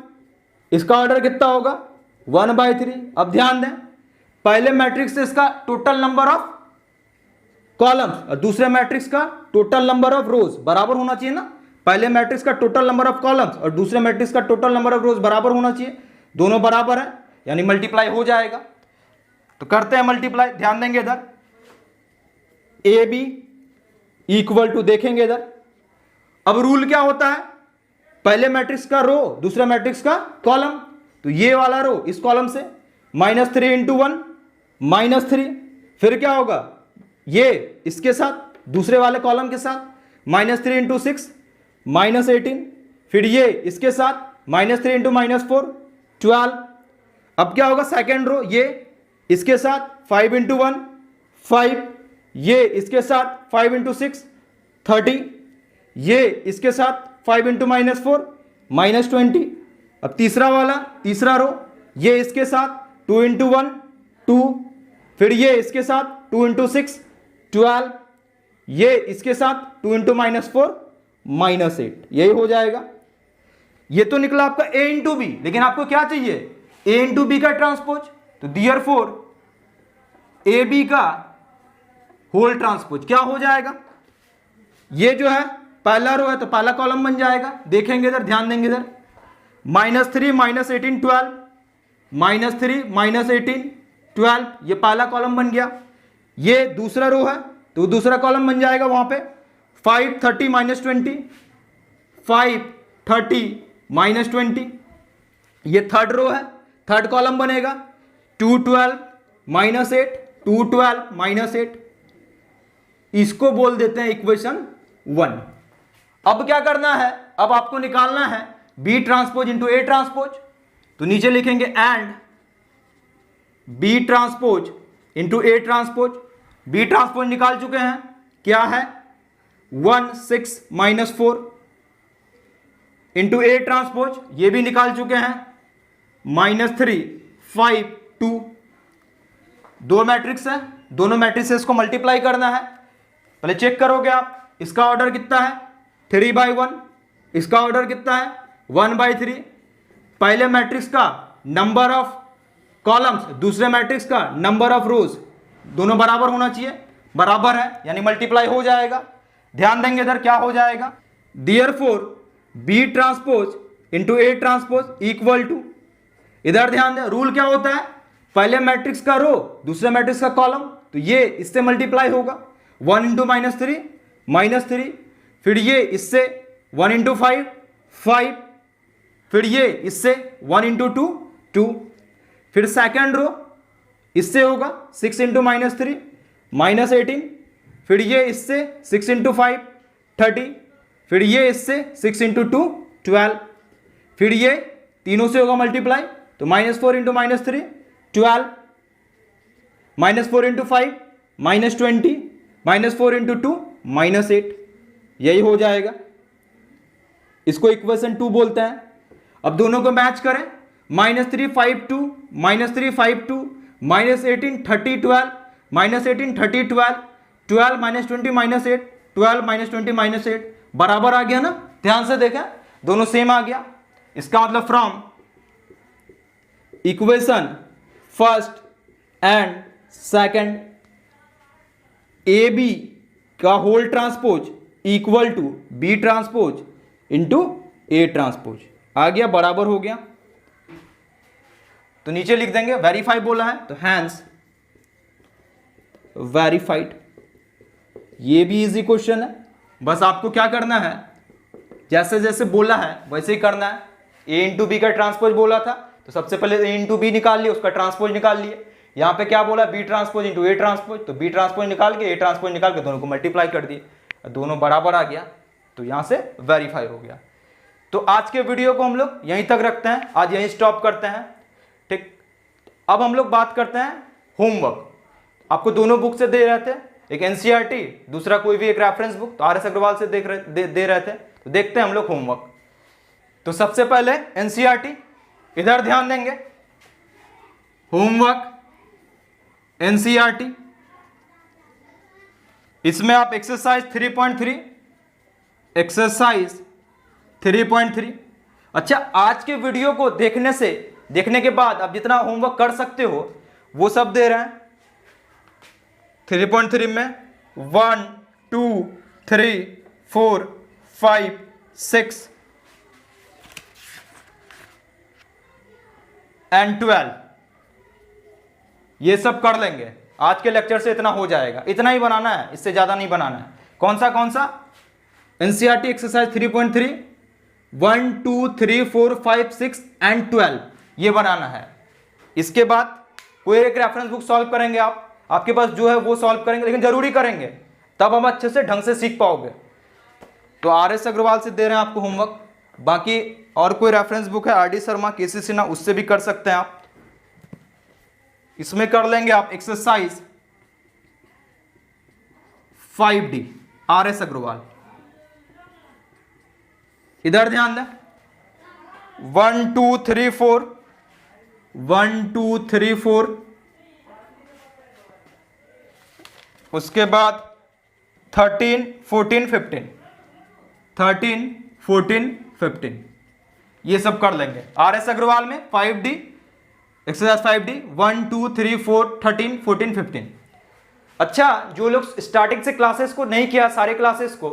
इसका ऑर्डर कितना होगा 1/3। अब ध्यान दें, पहले मैट्रिक्स से इसका टोटल नंबर ऑफ कॉलम्स और दूसरे मैट्रिक्स का टोटल नंबर ऑफ रोज बराबर होना चाहिए ना। पहले मैट्रिक्स का टोटल नंबर ऑफ कॉलम्स और दूसरे मैट्रिक्स का टोटल नंबर ऑफ रोज बराबर होना चाहिए, दोनों बराबर है यानी मल्टीप्लाई हो जाएगा। तो करते हैं मल्टीप्लाई, ध्यान देंगे इधर ए बी इक्वल टू, देखेंगे इधर, अब रूल क्या होता है, पहले मैट्रिक्स का रो दूसरे मैट्रिक्स का कॉलम, तो ये वाला रो इस कॉलम से -3 इंटू 1 -3, फिर क्या होगा ये इसके साथ दूसरे वाले कॉलम के साथ -3 इंटू 6 -18, फिर ये इसके साथ -3 इंटू -4 12। अब क्या होगा सेकेंड रो, ये इसके साथ 5 इंटू 1 5, ये इसके साथ 5 इंटू 6 30, ये इसके साथ 5 इंटू -4 -20। अब तीसरा वाला, तीसरा रो, ये इसके साथ 2 इंटू 1 2, फिर ये इसके साथ 2 इंटू 6 12, ये इसके साथ 2 इंटू -4 -8, यही हो जाएगा। ये तो निकला आपका a इंटू बी, लेकिन आपको क्या चाहिए a इंटू बी का ट्रांसपोज, तो देयरफॉर ए बी का होल ट्रांसपोज क्या हो जाएगा, ये जो है पहला रो है तो पहला कॉलम बन जाएगा, देखेंगे इधर, ध्यान देंगे इधर -3 -18 12 -3 -18 12, ये पहला कॉलम बन गया। ये दूसरा रो है तो दूसरा कॉलम बन जाएगा वहां पे 5 30 -20 5 30 -20, ये थर्ड रो है, थर्ड कॉलम बनेगा 2 12 -8 2 12 -8, इसको बोल देते हैं इक्वेशन 1। अब क्या करना है, अब आपको निकालना है B transpose into A transpose, तो नीचे लिखेंगे and B transpose into A transpose. B transpose निकाल चुके हैं, क्या है 1 6 -4 इंटू ए ट्रांसपोज, ये भी निकाल चुके हैं -3 5 2। दो मैट्रिक्स है, दोनों मैट्रिक्स को मल्टीप्लाई करना है, पहले चेक करोगे आप, इसका ऑर्डर कितना है 3/1, इसका ऑर्डर कितना है 1/3। पहले मैट्रिक्स का नंबर ऑफ कॉलम्स, दूसरे मैट्रिक्स का नंबर ऑफ रोज, दोनों बराबर होना चाहिए, बराबर है यानी मल्टीप्लाई हो जाएगा। ध्यान देंगे इधर क्या हो जाएगा, therefore B transpose into A transpose equal to, इधर ध्यान दें रूल क्या होता है, पहले मैट्रिक्स का रो दूसरे मैट्रिक्स का कॉलम, तो ये इससे मल्टीप्लाई होगा 1 इंटू -3 -3, फिर ये इससे 1 इंटू 5 5, फिर ये इससे 1 इंटू 2 2, फिर सेकेंड रो इससे होगा 6 इंटू -3 -18, फिर ये इससे 6 इंटू 5 30, फिर ये इससे 6 इंटू 2 12, फिर ये तीनों से होगा मल्टीप्लाई तो -4 इंटू -3 12, -4 इंटू 5 -20, -4 इंटू 2 -8, यही हो जाएगा। इसको इक्वेशन 2 बोलते हैं। अब दोनों को मैच करें, -3 5 2 -3 5 2 -18 30 12 -18 30 12 12 -20 -8 12 -20 -8 बराबर आ गया ना। ध्यान से देखें दोनों सेम आ गया। इसका मतलब from equation first and second A B का whole transpose equal to B transpose into A transpose आ गया, बराबर हो गया। तो नीचे लिख देंगे वेरीफाई बोला है तो हैंस वेरीफाइड। ये भी इजी क्वेश्चन है, बस आपको क्या करना है जैसे जैसे बोला है वैसे ही करना है। ए इंटू बी का ट्रांसपोज बोला था तो सबसे पहले ए इंटू बी निकाल लिए, उसका ट्रांसपोज निकाल लिए। यहां पे क्या बोला B transpose into A transpose, तो बी ट्रांसपोज निकाल के ए ट्रांसपोज निकाल के दोनों को मल्टीप्लाई कर दिए, दोनों बराबर आ गया तो यहां से वेरीफाई हो गया। तो आज के वीडियो को हम लोग यहीं तक रखते हैं, आज यहीं स्टॉप करते हैं। ठीक, अब हम लोग बात करते हैं होमवर्क। आपको दोनों बुक से दे रहे थे, एक एनसीईआरटी दूसरा कोई भी एक रेफरेंस बुक, तो आर एस अग्रवाल से दे रहे थे। तो देखते हैं हम लोग होमवर्क। तो सबसे पहले एनसीईआरटी, इधर ध्यान देंगे। होमवर्क एनसीईआरटी, इसमें आप एक्सरसाइज 3.3 एक्सरसाइज 3.3। अच्छा, आज के वीडियो को देखने के बाद आप जितना होमवर्क कर सकते हो वो सब दे रहे हैं। 3.3 में 1 2 3 4 5 6 एंड 12 ये सब कर लेंगे। आज के लेक्चर से इतना हो जाएगा, इतना ही बनाना है, इससे ज्यादा नहीं बनाना है। कौन सा एनसीईआरटी एक्सरसाइज 3.3 1 2 3 4 5 6 एंड 12 ये बनाना है। इसके बाद कोई एक रेफरेंस बुक सॉल्व करेंगे, आपके पास जो है वो सॉल्व करेंगे, लेकिन जरूरी करेंगे तब हम अच्छे से ढंग से सीख पाओगे। तो आर एस अग्रवाल से दे रहे हैं आपको होमवर्क। बाकी और कोई रेफरेंस बुक है R D Sharma, KC Sinha, उससे भी कर सकते हैं आप। इसमें कर लेंगे आप exercise 5D are S Agarwal. इधर ध्यान दें 1 2 3 4 1 2 3 4, उसके बाद 13 14 15 13 14 15 ये सब कर लेंगे आर एस अग्रवाल में। 5D exercise 5D 1 2 3 4 13 14 15। अच्छा, जो लोग स्टार्टिंग से क्लासेस को नहीं किया सारे क्लासेस को,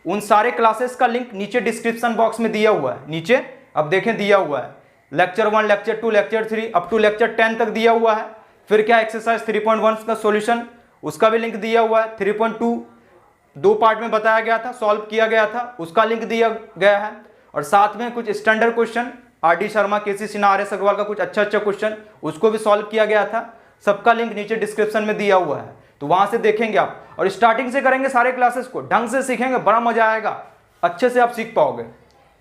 उन सारे क्लासेस का लिंक नीचे डिस्क्रिप्शन बॉक्स में दिया हुआ है। नीचे अब देखें दिया हुआ है, lecture 1 lecture 2 lecture 3 up to lecture 10 तक दिया हुआ है। फिर क्या एक्सरसाइज 3.1 का सॉल्यूशन, उसका भी लिंक दिया हुआ है। 3.2 दो पार्ट में बताया गया था, सॉल्व किया गया था, उसका लिंक दिया गया है। और साथ में कुछ standard question R D Sharma, KC Sinha, R S Agarwal का कुछ अच्छा क्वेश्चन उसको भी सॉल्व किया गया था। सबका लिंक नीचे डिस्क्रिप्शन में दिया हुआ है, तो वहां से देखेंगे आप। और स्टार्टिंग से करेंगे सारे क्लासेस को, ढंग से सीखेंगे, बड़ा मजा आएगा, अच्छे से आप सीख पाओगे।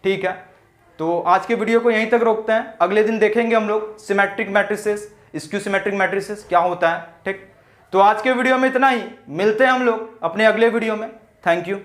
ठीक है, तो आज के वीडियो को यहीं तक रोकते हैं। अगले दिन देखेंगे हम लोग symmetric matrices, skew symmetric matrices क्या होता है। ठीक, तो आज के वीडियो में इतना ही, मिलते हैं हम लोग अपने अगले वीडियो में। Thank you.